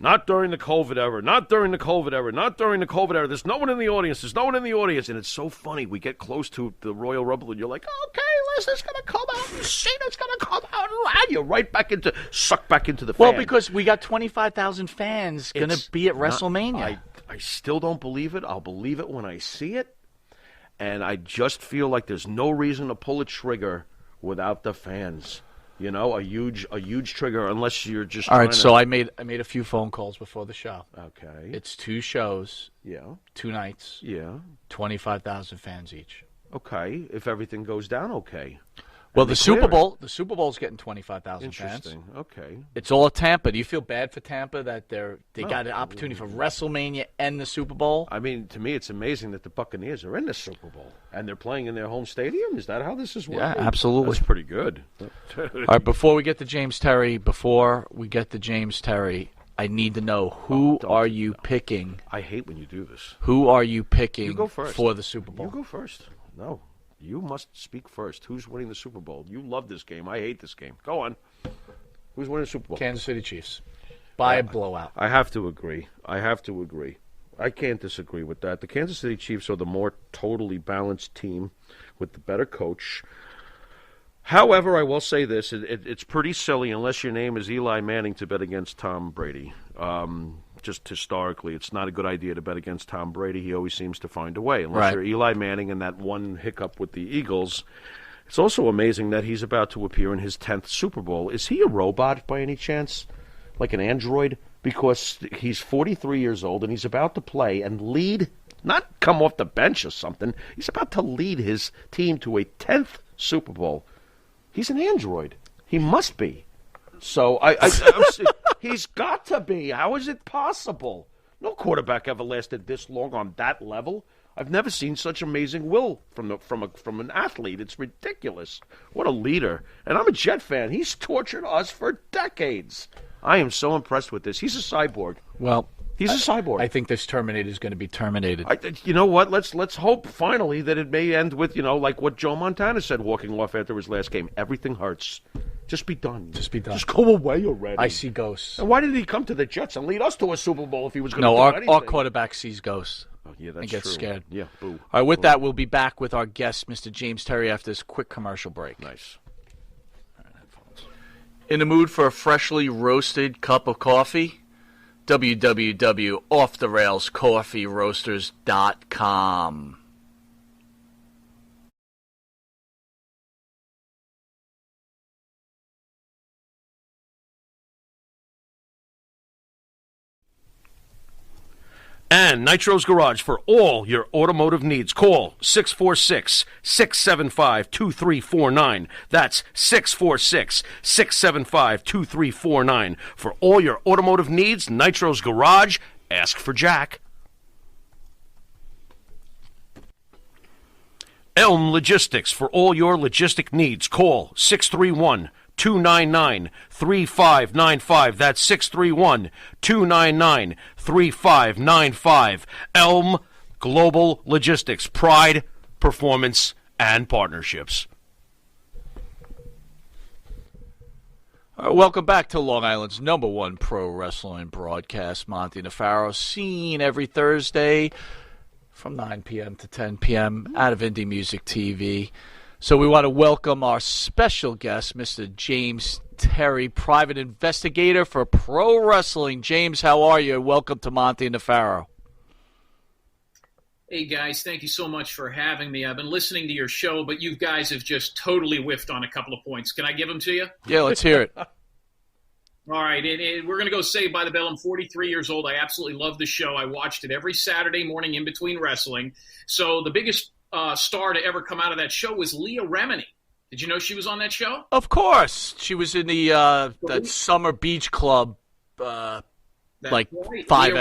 Not during the COVID era. Not during the COVID era. Not during the COVID era. There's no one in the audience. There's no one in the audience. And it's so funny. We get close to the Royal Rumble, and you're like, okay, Lesnar's going to come out, and Cena's going to come out, and you're sucked back into the fan. Well, because we got 25,000 fans going to be at WrestleMania. I still don't believe it. I'll believe it when I see it. And I just feel like there's no reason to pull a trigger without the fans. A huge trigger, unless you're just. All right, so I made a few phone calls before the show. Okay, it's 2 shows. Yeah, 2 nights. Yeah, 25,000 fans each. Okay, if everything goes down, okay. Well, the Super Bowl's getting 25,000 fans. Interesting. Okay. It's all at Tampa. Do you feel bad for Tampa that they got an opportunity for WrestleMania and the Super Bowl? I mean, to me, it's amazing that the Buccaneers are in the Super Bowl and they're playing in their home stadium. Is that how this is working? Yeah, absolutely. That's pretty good. All right, before we get to James Terry, I need to know who are you picking? I hate when you do this. Who are you picking You go first. for the Super Bowl? You go first. No. You must speak first. Who's winning the Super Bowl? You love this game. I hate this game. Go on. Who's winning the Super Bowl? Kansas City Chiefs. By a blowout. I have to agree. I can't disagree with that. The Kansas City Chiefs are the more totally balanced team with the better coach. However, I will say this. It's pretty silly, unless your name is Eli Manning, to bet against Tom Brady. Just historically, it's not a good idea to bet against Tom Brady. He always seems to find a way. Unless you're Eli Manning and that one hiccup with the Eagles. It's also amazing that he's about to appear in his 10th Super Bowl. Is he a robot by any chance? Like an android? Because he's 43 years old and he's about to play and lead, not come off the bench or something. He's about to lead his team to a 10th Super Bowl. He's an android. He must be. So he's got to be. How is it possible? No quarterback ever lasted this long on that level. I've never seen such amazing will from an athlete. It's ridiculous. What a leader. And I'm a Jet fan. He's tortured us for decades. I am so impressed with this. He's a cyborg. Well, he's a cyborg. I think this Terminator is going to be terminated. You know what? Let's hope finally that it may end with, like what Joe Montana said walking off after his last game. Everything hurts. Just be done. Just be done. Just go away already. I see ghosts. And why did he come to the Jets and lead us to a Super Bowl if he was going to do anything? No, our quarterback sees ghosts. Oh, yeah, that's and gets true. scared. Yeah, boo. All right, with that, we'll be back with our guest, Mr. James Terry, after this quick commercial break. Nice. In the mood for a freshly roasted cup of coffee? www.offtherailscoffeeroasters.com. And Nitro's Garage for all your automotive needs. Call 646-675-2349. That's 646-675-2349. For all your automotive needs, Nitro's Garage. Ask for Jack. Elm Logistics for all your logistic needs. Call 631-299-3595. That's 631-299-3595. Elm Global Logistics. Pride, performance, and partnerships. Welcome back to Long Island's #1 pro wrestling broadcast. Monty Nefaro, seen every Thursday from 9 p.m. to 10 p.m. out of Indie Music TV. So we want to welcome our special guest, Mr. James Terry, private investigator for pro wrestling. James, how are you? Welcome to Monty Nefaro. Hey, guys, thank you so much for having me. I've been listening to your show, but you guys have just totally whiffed on a couple of points. Can I give them to you? Yeah, let's hear it. All right, we're going to go Saved by the Bell. I'm 43 years old. I absolutely love the show. I watched it every Saturday morning in between wrestling. So the biggest star to ever come out of that show was Leah Remini. Did you know she was on that show? Of course. She was in the that Summer Beach Club, right. 5 Leah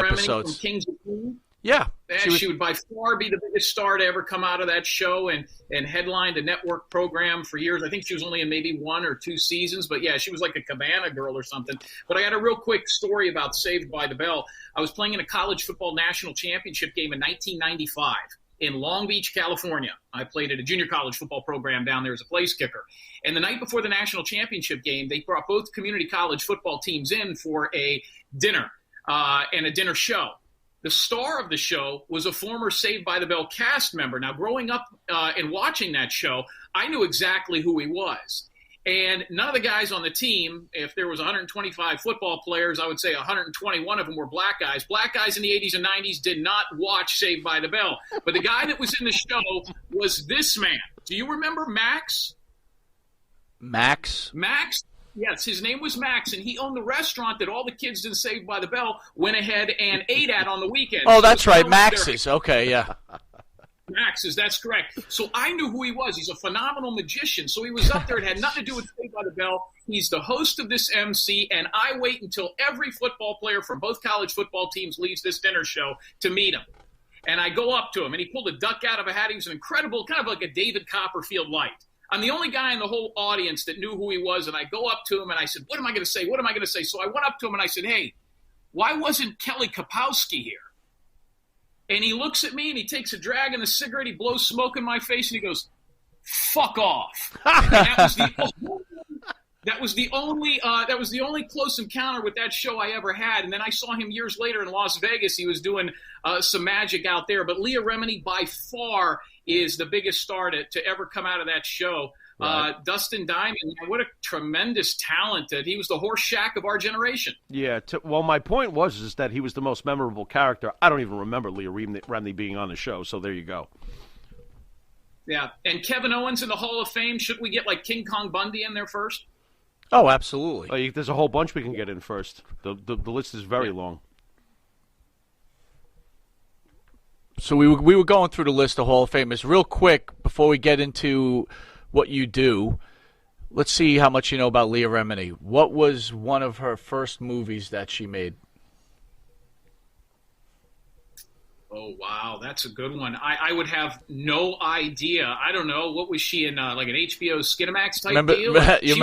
episodes. Remini from Kings of Queens. Yeah. She would by far be the biggest star to ever come out of that show and headlined a network program for years. I think she was only in maybe 1 or 2 seasons, but yeah, she was like a cabana girl or something. But I got a real quick story about Saved by the Bell. I was playing in a college football national championship game in 1995 in Long Beach, California. I played at a junior college football program down there as a place kicker. And the night before the national championship game, they brought both community college football teams in for a dinner and a dinner show. The star of the show was a former Saved by the Bell cast member. Now, growing up and watching that show, I knew exactly who he was. And none of the guys on the team, if there was 125 football players, I would say 121 of them were black guys. Black guys in the 80s and 90s did not watch Saved by the Bell. But the guy that was in the show was this man. Do you remember Max? Max? Max? Yes, his name was Max, and he owned the restaurant that all the kids in Saved by the Bell went ahead and ate at on the weekend. Oh, that's right, Max's. Okay, yeah. Max says that's correct. So I knew who he was. He's a phenomenal magician. So he was up there. It had nothing to do with Saved by the Bell. He's the host of this MC, and I wait until every football player from both college football teams leaves this dinner show to meet him. And I go up to him, and he pulled a duck out of a hat. He was an incredible, kind of like a David Copperfield light. I'm the only guy in the whole audience that knew who he was, and I go up to him, and I said, what am I going to say? What am I going to say? So I went up to him, and I said, hey, why wasn't Kelly Kapowski here? And he looks at me, and he takes a drag in the cigarette. He blows smoke in my face, and he goes, fuck off. And that was the only close encounter with that show I ever had. And then I saw him years later in Las Vegas. He was doing some magic out there. But Leah Remini by far is the biggest star to ever come out of that show. Right. Dustin Diamond, what a tremendous talent. He was the horse shack of our generation. Yeah. Well, my point is that he was the most memorable character. I don't even remember Leah Remini being on the show. So there you go. Yeah. And Kevin Owens in the Hall of Fame. Should we get like King Kong Bundy in there first? Oh, absolutely. There's a whole bunch we can get in first. The list is very long. So we were going through the list of Hall of Famers. Real quick, before we get into what you do, let's see how much you know about Leah Remini. What was one of her first movies that she made? Oh, wow. That's a good one. I would have no idea. I don't know. What was she in, like an HBO Skinamax type deal? You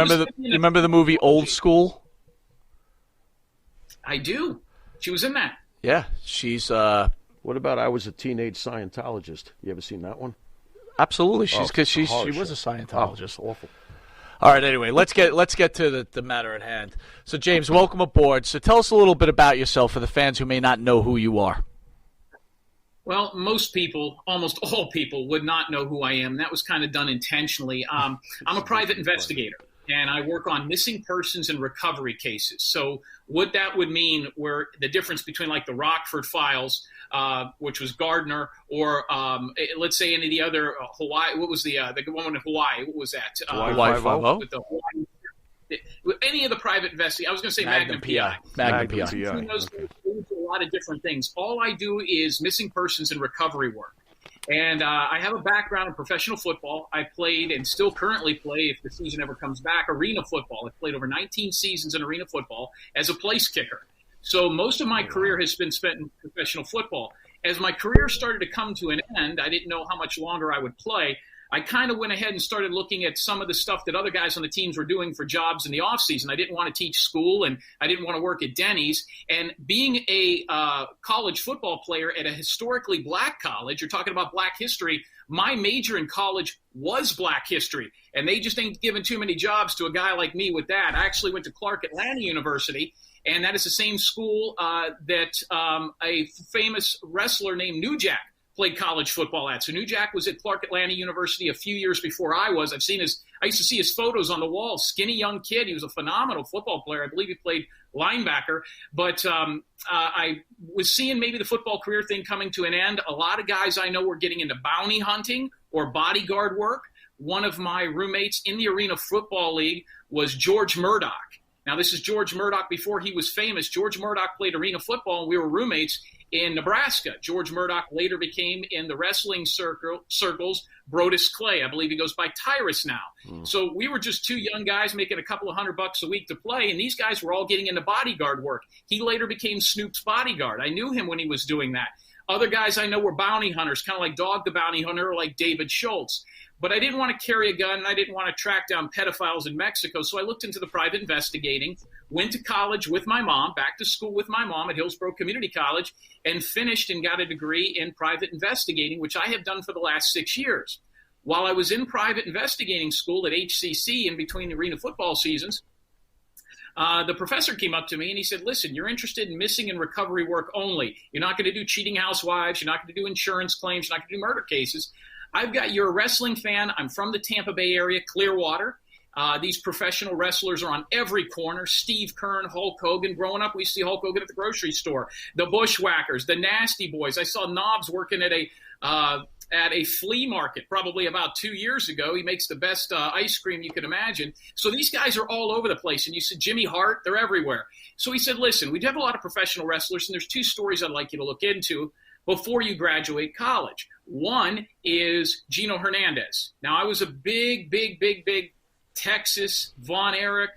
remember the movie Old School? I do. She was in that. Yeah. She's... What about I Was a Teenage Scientologist? You ever seen that one? Absolutely. She was a Scientologist. Oh, awful. All right, anyway, let's get to the matter at hand. So, James, welcome aboard. So tell us a little bit about yourself for the fans who may not know who you are. Well, most people, almost all people, would not know who I am. That was kind of done intentionally. I'm a private investigator, and I work on missing persons and recovery cases. So what that would mean were the difference between like the Rockford Files, which was Gardner, or let's say any of the other Hawaii. What was the one in Hawaii? What was that? Hawaii 5-0? With the Hawaii. Any of the private investigators. I was going to say Magnum PI. Magnum PI. Who knows a lot of different things. All I do is missing persons and recovery work. And I have a background in professional football. I played and still currently play, if the season ever comes back, arena football. I've played over 19 seasons in arena football as a place kicker. So most of my career has been spent in professional football. As my career started to come to an end, I didn't know how much longer I would play. I kind of went ahead and started looking at some of the stuff that other guys on the teams were doing for jobs in the offseason. I didn't want to teach school, and I didn't want to work at Denny's. And being a college football player at a historically black college, you're talking about black history, my major in college was black history. And they just ain't giving too many jobs to a guy like me with that. I actually went to Clark Atlanta University, and that is the same school that a famous wrestler named New Jack played college football at. So New Jack was at Clark Atlanta University a few years before I was. I used to see his photos on the wall. Skinny young kid. He was a phenomenal football player. I believe he played linebacker. But I was seeing maybe the football career thing coming to an end. A lot of guys I know were getting into bounty hunting or bodyguard work. One of my roommates in the Arena Football League was George Murdoch. Now, this is George Murdoch before he was famous. George Murdoch played arena football, and we were roommates in Nebraska. George Murdoch later became, in the wrestling circles, Brodus Clay. I believe he goes by Tyrus now. So we were just two young guys making a couple of $100 a week to play, and these guys were all getting into bodyguard work. He later became Snoop's bodyguard. I knew him when he was doing that. Other guys I know were bounty hunters, kind of like Dog the Bounty Hunter, or like David Schultz. But I didn't want to carry a gun, and I didn't want to track down pedophiles in Mexico, so I looked into the private investigating, went to college with my mom, back to school with my mom at Hillsborough Community College, and finished and got a degree in private investigating, which I have done for the last 6 years. While I was in private investigating school at HCC in between the arena football seasons, the professor came up to me and he said, listen, you're interested in missing and recovery work only. You're not going to do cheating housewives. You're not going to do insurance claims. You're not going to do murder cases. You're a wrestling fan. I'm from the Tampa Bay area, Clearwater. These professional wrestlers are on every corner. Steve Kern, Hulk Hogan. Growing up, we used to see Hulk Hogan at the grocery store. The Bushwhackers, the Nasty Boys. I saw Knobs working at a flea market probably about 2 years ago. He makes the best ice cream you could imagine. So these guys are all over the place. And you said Jimmy Hart, they're everywhere. So he said, listen, we have a lot of professional wrestlers, and there's two stories I'd like you to look into. before you graduate college. One is Gino Hernandez. Now, I was a big Texas Von Erich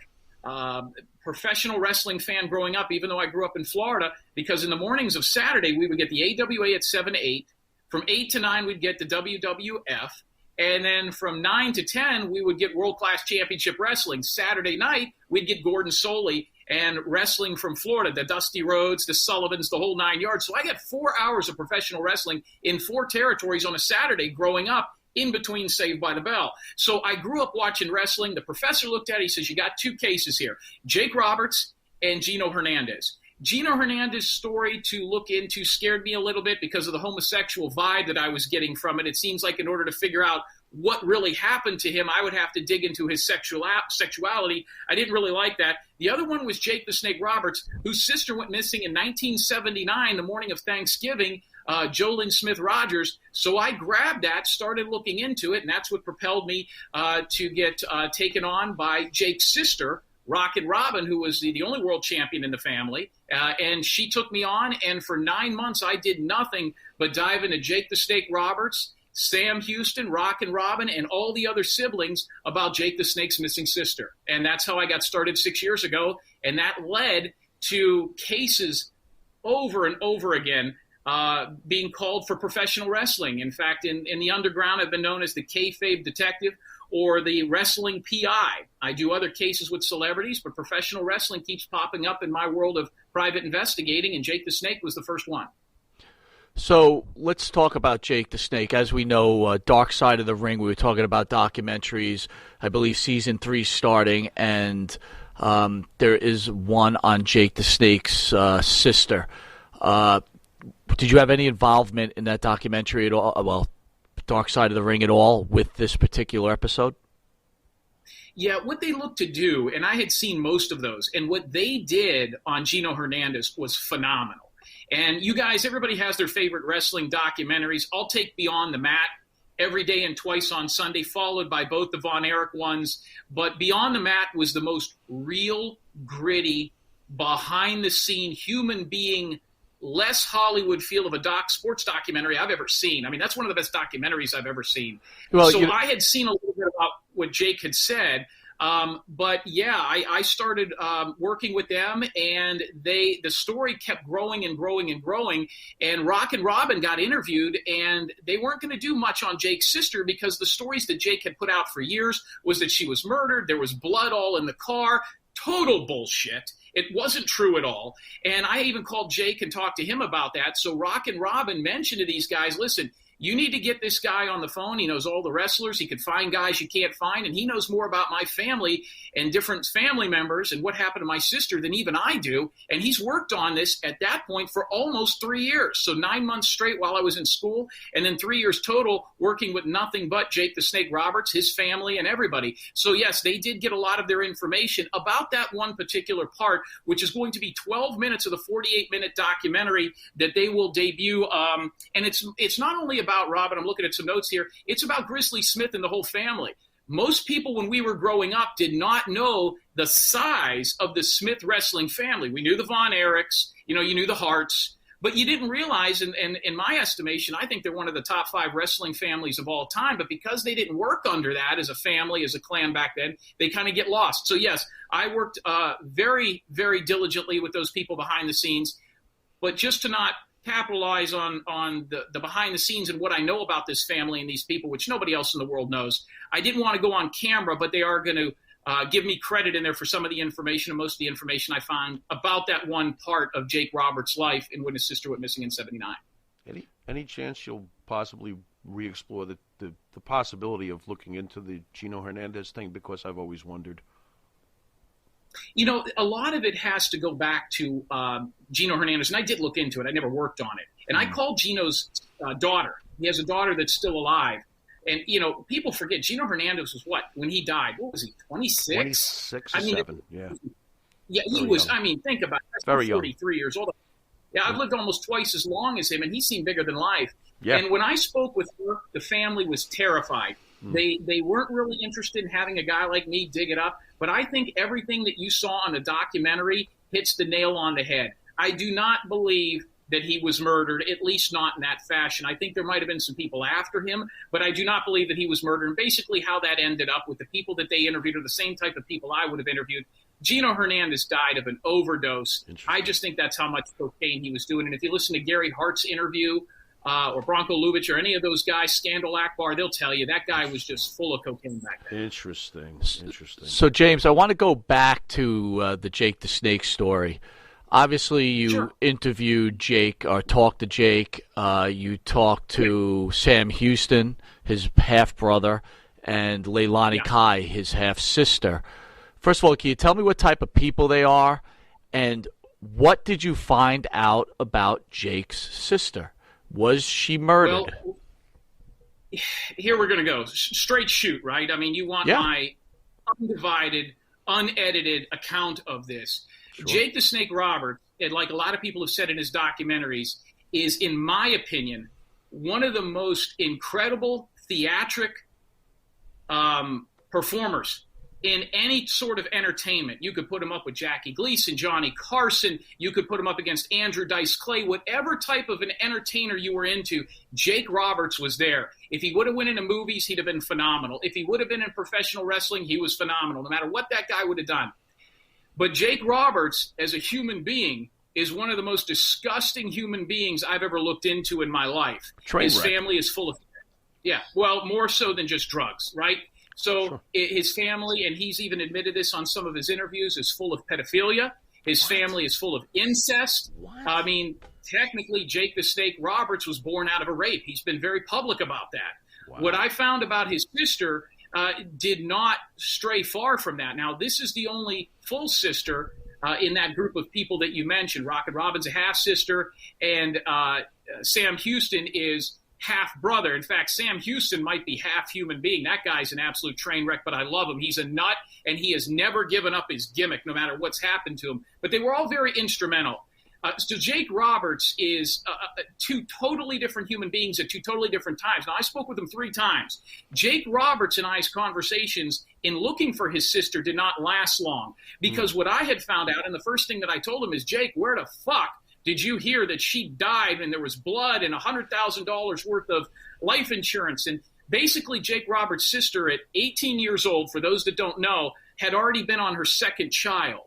professional wrestling fan growing up, even though I grew up in Florida, because in the mornings of Saturday, we would get the AWA at 7 to 8. From 8 to 9, we'd get the WWF. And then from 9 to 10, we would get World Class Championship Wrestling. Saturday night, we'd get Gordon Soley and wrestling from Florida, the Dusty Rhodes, the Sullivans, the whole 9 yards. So I got 4 hours of professional wrestling in 4 territories on a Saturday growing up, in between Saved by the Bell. So I grew up watching wrestling. The professor looked at it. He says, you got 2 cases here, Jake Roberts and Gino Hernandez. Gino Hernandez's story to look into scared me a little bit because of the homosexual vibe that I was getting from it. It seems like in order to figure out what really happened to him, I would have to dig into his sexuality. I didn't really like that. The other one was Jake the Snake Roberts, whose sister went missing in 1979, the morning of Thanksgiving, Jolene Smith Rogers. So I grabbed that, started looking into it, and that's what propelled me to get taken on by Jake's sister, Rockin' Robin, who was the only world champion in the family. And she took me on, and for 9 months I did nothing but dive into Jake the Snake Roberts, Sam Houston, Rockin' Robin, and all the other siblings about Jake the Snake's missing sister. And that's how I got started 6 years ago, and that led to cases over and over again being called for professional wrestling. In fact, in the underground, I've been known as the kayfabe detective or the wrestling PI. I do other cases with celebrities, but professional wrestling keeps popping up in my world of private investigating, and Jake the Snake was the first one. So let's talk about Jake the Snake. As we know, Dark Side of the Ring, we were talking about documentaries, I believe season 3 starting, and there is one on Jake the Snake's sister. Did you have any involvement in that documentary at all? Well, Dark Side of the Ring at all with this particular episode? Yeah, what they looked to do, and I had seen most of those, and what they did on Gino Hernandez was phenomenal. And you guys, everybody has their favorite wrestling documentaries. I'll take Beyond the Mat every day and twice on Sunday, followed by both the Von Erich ones. But Beyond the Mat was the most real, gritty, behind-the-scene, human being, less Hollywood feel of a sports documentary I've ever seen. I mean, that's one of the best documentaries I've ever seen. Well, so I had seen a little bit about what Jake had said. But yeah, I started working with them, and the story kept growing and growing and growing. And Rockin' Robin got interviewed, and they weren't going to do much on Jake's sister because the stories that Jake had put out for years was that she was murdered. There was blood all in the car. Total bullshit. It wasn't true at all. And I even called Jake and talked to him about that. So Rockin' Robin mentioned to these guys, listen, you need to get this guy on the phone. He knows all the wrestlers. He can find guys you can't find. And he knows more about my family and different family members and what happened to my sister than even I do. And he's worked on this at that point for almost 3 years. So 9 months straight while I was in school, and then 3 years total working with nothing but Jake the Snake Roberts, his family, and everybody. So yes, they did get a lot of their information about that one particular part, which is going to be 12 minutes of the 48-minute documentary that they will debut. And it's not only about Robin, I'm looking at some notes here, it's about Grizzly Smith and the whole family. Most people when we were growing up did not know the size of the Smith wrestling family. We knew the Von Erichs, you knew the Harts, but you didn't realize, and in my estimation, I think they're one of the top 5 wrestling families of all time, but because they didn't work under that as a family, as a clan back then, they kind of get lost. So yes, I worked very, very diligently with those people behind the scenes, but just to not capitalize on the behind the scenes and what I know about this family and these people, which nobody else in the world knows. I didn't want to go on camera, but they are going to give me credit in there for some of the information, and most of the information I found about that one part of Jake Roberts' life and when his sister went missing in '79. Any chance you'll possibly re-explore the possibility of looking into the Gino Hernandez thing? Because I've always wondered. A lot of it has to go back to Gino Hernandez, and I did look into it. I never worked on it. And I called Gino's daughter. He has a daughter that's still alive. And, people forget, Gino Hernandez was what? When he died, what was he, 26? 26 or 7, yeah. Yeah, he was, young. Think about it. That's very 43 years old. Yeah, I've lived almost twice as long as him, and he seemed bigger than life. Yeah. And when I spoke with her, the family was terrified. They weren't really interested in having a guy like me dig it up. But I think everything that you saw on the documentary hits the nail on the head. I do not believe that he was murdered, at least not in that fashion. I think there might have been some people after him, but I do not believe that he was murdered. And basically how that ended up with the people that they interviewed are the same type of people I would have interviewed. Gino Hernandez died of an overdose. I just think that's how much cocaine he was doing. And if you listen to Gary Hart's interview or Bronco Lubitsch or any of those guys, Scandal Akbar, they'll tell you that guy was just full of cocaine back then. Interesting. So, James, I want to go back to the Jake the Snake story. Obviously, you interviewed Jake or talked to Jake. You talked to Sam Houston, his half-brother, and Leilani Kai, his half-sister. First of all, can you tell me what type of people they are, and what did you find out about Jake's sister? Was she murdered? Well, here we're going to go. Straight shoot, right? I mean, you want my undivided, unedited account of this. Sure. Jake the Snake Roberts, and like a lot of people have said in his documentaries, is, in my opinion, one of the most incredible theatric performers in any sort of entertainment. You could put him up with Jackie Gleason, Johnny Carson. You could put him up against Andrew Dice Clay. Whatever type of an entertainer you were into, Jake Roberts was there. If he would have went into movies, he'd have been phenomenal. If he would have been in professional wrestling, he was phenomenal, no matter what that guy would have done. But Jake Roberts, as a human being, is one of the most disgusting human beings I've ever looked into in my life. His family is full of, well, more so than just drugs, right? So his family, and he's even admitted this on some of his interviews, is full of pedophilia. His family is full of incest. I mean, technically, Jake the Snake Roberts was born out of a rape. He's been very public about that. What I found about his sister did not stray far from that. Now, this is the only full sister in that group of people that you mentioned. Rocket Robin's a half-sister, and Sam Houston is half-brother. In fact, Sam Houston might be half human being. That guy's an absolute train wreck, but I love him. He's a nut, and he has never given up his gimmick, no matter what's happened to him. But they were all very instrumental. So Jake Roberts is two totally different human beings at two totally different times. Now, I spoke with him 3 times. Jake Roberts and I's conversations in looking for his sister did not last long, because what I had found out, and the first thing that I told him is, Jake, where the fuck did you hear that she died and there was blood and $100,000 worth of life insurance? And basically, Jake Roberts' sister at 18 years old, for those that don't know, had already been on her second child.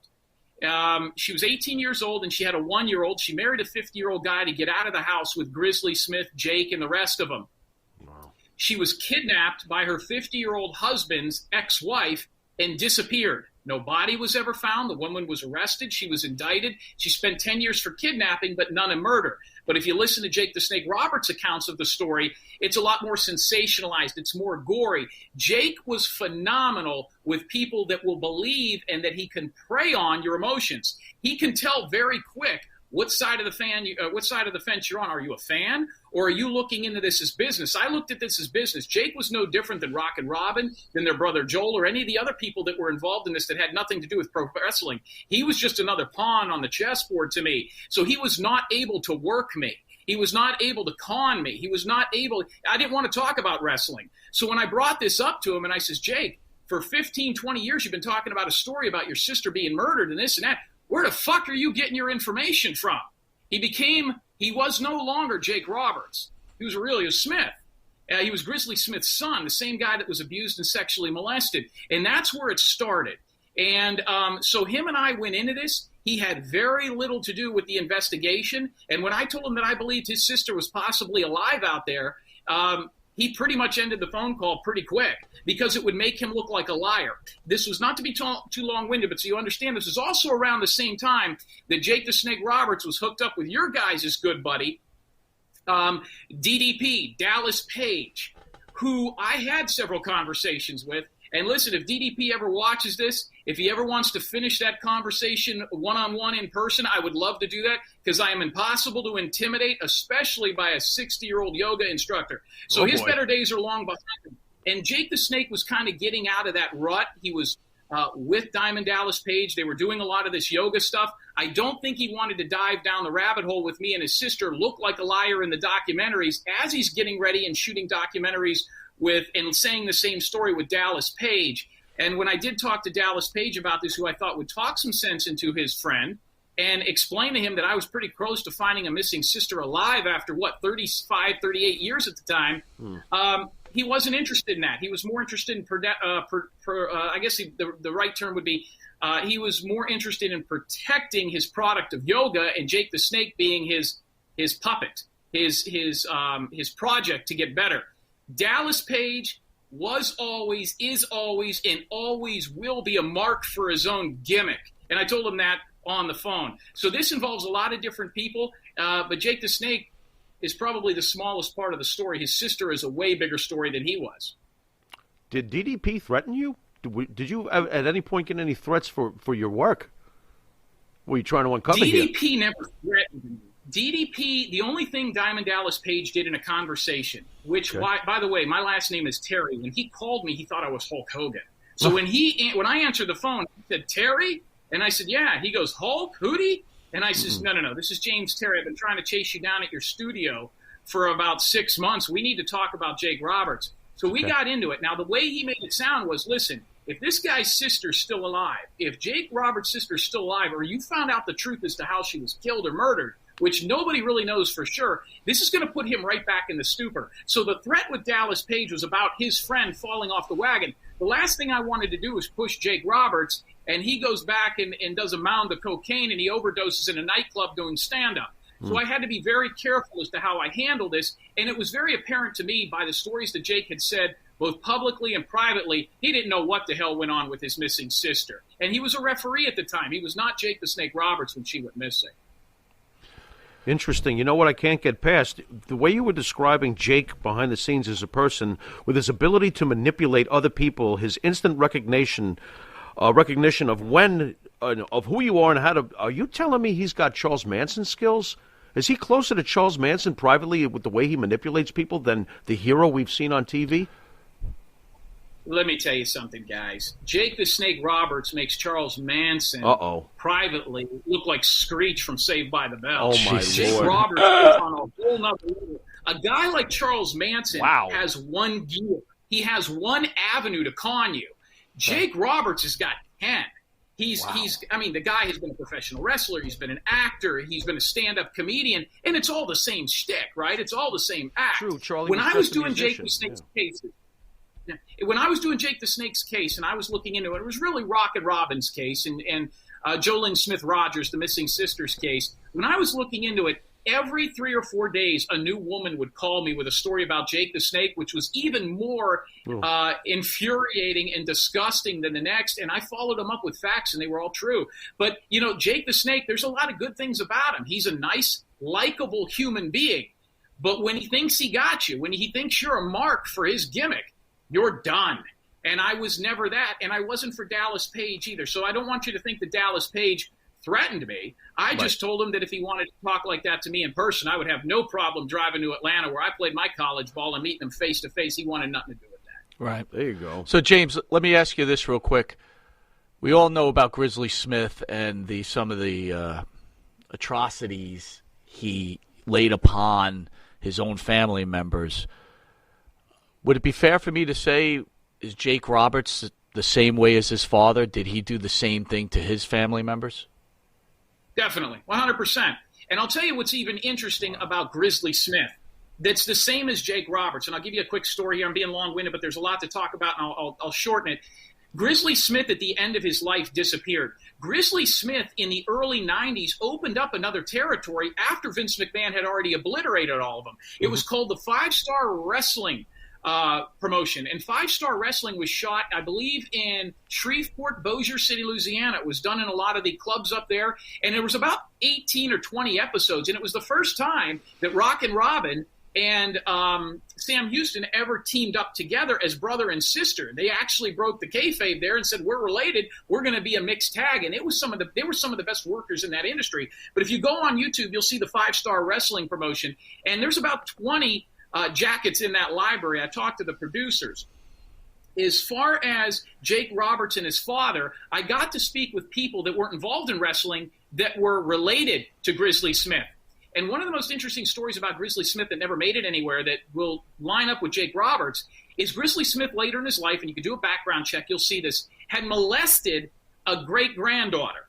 She was 18 years old, and she had a 1-year-old. She married a 50-year-old guy to get out of the house with Grizzly Smith, Jake, and the rest of them. Wow. She was kidnapped by her 50-year-old husband's ex-wife and disappeared. No body was ever found. The woman was arrested. She was indicted. She spent 10 years for kidnapping, but none in murder. But if you listen to Jake the Snake Roberts' accounts of the story, it's a lot more sensationalized. It's more gory. Jake was phenomenal with people that will believe and that he can prey on your emotions. He can tell very quick what side of the fence you're on. Are you a fan, or are you looking into this as business? I looked at this as business. Jake was no different than Rocket Robin, than their brother Joel, or any of the other people that were involved in this that had nothing to do with pro wrestling. He was just another pawn on the chessboard to me. So he was not able to work me. He was not able to con me. He was not able. I didn't want to talk about wrestling. So when I brought this up to him and I says, Jake, for 15, 20 years, you've been talking about a story about your sister being murdered and this and that. Where the fuck are you getting your information from? He was no longer Jake Roberts. He was Aurelius Smith. He was Grizzly Smith's son, the same guy that was abused and sexually molested. And that's where it started. And so him and I went into this. He had very little to do with the investigation. And when I told him that I believed his sister was possibly alive out there, he pretty much ended the phone call pretty quick because it would make him look like a liar. This was not to be too long-winded, but so you understand, this was also around the same time that Jake the Snake Roberts was hooked up with your guys' good buddy, DDP, Dallas Page, who I had several conversations with. And listen, if DDP ever watches this, if he ever wants to finish that conversation one-on-one in person, I would love to do that because I am impossible to intimidate, especially by a 60-year-old yoga instructor. So his better days are long behind him. And Jake the Snake was kind of getting out of that rut. He was with Diamond Dallas Page. They were doing a lot of this yoga stuff. I don't think he wanted to dive down the rabbit hole with me and his sister look like a liar in the documentaries as he's getting ready and shooting documentaries with and saying the same story with Dallas Page. And when I did talk to Dallas Page about this, who I thought would talk some sense into his friend and explained to him that I was pretty close to finding a missing sister alive after, 35, 38 years at the time, he wasn't interested in that. He was more interested in, I guess the right term would be, he was more interested in protecting his product of yoga, and Jake the Snake being his puppet, his project to get better. Dallas Page was always, is always, and always will be a mark for his own gimmick. And I told him that on the phone. So this involves a lot of different people, but Jake the Snake is probably the smallest part of the story. His sister is a way bigger story than he was. Did DDP threaten you? Did you at any point get any threats for your work? Were you trying to uncover here? DDP never threatened me. DDP, the only thing Diamond Dallas Page did in a conversation, which, by the way, my last name is Terry. When he called me, he thought I was Hulk Hogan. So when I answered the phone, he said, Terry? And I said, yeah. He goes, Hulk? Hootie? And I says, no, this is James Terry. I've been trying to chase you down at your studio for about 6 months. We need to talk about Jake Roberts. So we got into it. Now, the way he made it sound was, listen, if this guy's sister's still alive, if Jake Roberts' sister's still alive, or you found out the truth as to how she was killed or murdered, which nobody really knows for sure, this is going to put him right back in the stupor. So the threat with Dallas Page was about his friend falling off the wagon. The last thing I wanted to do was push Jake Roberts, and he goes back and does a mound of cocaine, and he overdoses in a nightclub doing stand-up. So I had to be very careful as to how I handle this, and it was very apparent to me by the stories that Jake had said, both publicly and privately, he didn't know what the hell went on with his missing sister. And he was a referee at the time. He was not Jake the Snake Roberts when she went missing. Interesting. You know what I can't get past? The way you were describing Jake behind the scenes as a person, with his ability to manipulate other people, his instant recognition of when, of who you are and how to. Are you telling me he's got Charles Manson skills? Is he closer to Charles Manson privately with the way he manipulates people than the hero we've seen on TV? Let me tell you something, guys. Jake the Snake Roberts makes Charles Manson privately look like Screech from Saved by the Bell. Oh, my Jake Lord. Roberts is on a whole nother level. A guy like Charles Manson has one gear. He has one avenue to con you. Jake Roberts has got 10. The guy has been a professional wrestler. He's been an actor. He's been a stand-up comedian. And it's all the same shtick, right? It's all the same act. True, Charlie. When I was doing Jake the Snake's cases, when I was doing Jake the Snake's case and I was looking into it, it was really Rocket Robin's case and Jolene Smith Rogers, the missing sisters case. When I was looking into it, every 3 or 4 days, a new woman would call me with a story about Jake the Snake, which was even more infuriating and disgusting than the next. And I followed them up with facts, and they were all true. But, Jake the Snake, there's a lot of good things about him. He's a nice, likable human being. But when he thinks he got you, when he thinks you're a mark for his gimmick, you're done. And I was never that, and I wasn't for Dallas Page either. So I don't want you to think that Dallas Page threatened me. I just told him that if he wanted to talk like that to me in person, I would have no problem driving to Atlanta, where I played my college ball, and meeting him face to face. He wanted nothing to do with that. Right. There you go. So, James, let me ask you this real quick. We all know about Grizzly Smith and some of the atrocities he laid upon his own family members. Would it be fair for me to say, is Jake Roberts the same way as his father? Did he do the same thing to his family members? Definitely, 100%. And I'll tell you what's even interesting about Grizzly Smith. That's the same as Jake Roberts. And I'll give you a quick story here. I'm being long-winded, but there's a lot to talk about, and I'll shorten it. Grizzly Smith, at the end of his life, disappeared. Grizzly Smith, in the early 90s, opened up another territory after Vince McMahon had already obliterated all of them. It was called the 5-Star Wrestling promotion. And 5-Star Wrestling was shot, I believe, in Shreveport, Bossier City, Louisiana. It was done in a lot of the clubs up there. And there was about 18 or 20 episodes. And it was the first time that Rockin' Robin and Sam Houston ever teamed up together as brother and sister. They actually broke the kayfabe there and said, we're related. We're going to be a mixed tag. And they were some of the best workers in that industry. But if you go on YouTube, you'll see the 5-Star Wrestling promotion. And there's about 20 jackets in that library. I talked to the producers. As far as Jake Roberts and his father, I got to speak with people that weren't involved in wrestling that were related to Grizzly Smith. And one of the most interesting stories about Grizzly Smith that never made it anywhere that will line up with Jake Roberts is Grizzly Smith later in his life, and you can do a background check, you'll see this, had molested a great-granddaughter.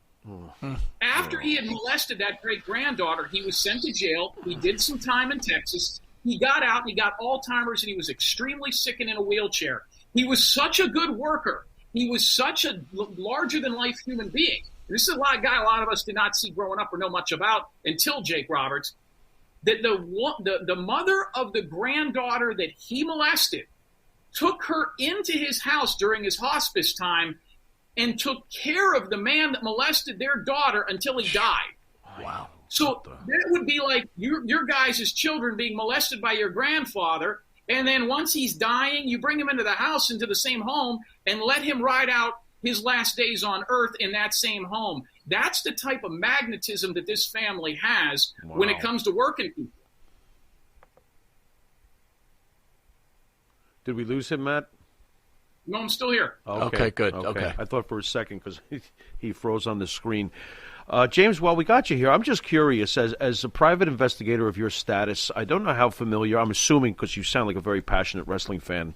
After he had molested that great-granddaughter, he was sent to jail. He did some time in Texas. He got out, and he got Alzheimer's, and he was extremely sick and in a wheelchair. He was such a good worker. He was such a larger-than-life human being. This is a guy a lot of us did not see growing up or know much about until Jake Roberts. That the mother of the granddaughter that he molested took her into his house during his hospice time and took care of the man that molested their daughter until he died. Wow. So that would be like your guys' children being molested by your grandfather, and then once he's dying, you bring him into the house, into the same home, and let him ride out his last days on earth in that same home. That's the type of magnetism that this family has when it comes to working people. Did we lose him, Matt? No, I'm still here. Okay, good. Okay. I thought for a second because he froze on the screen. James, while we got you here, I'm just curious, as a private investigator of your status, I don't know how familiar, I'm assuming because you sound like a very passionate wrestling fan,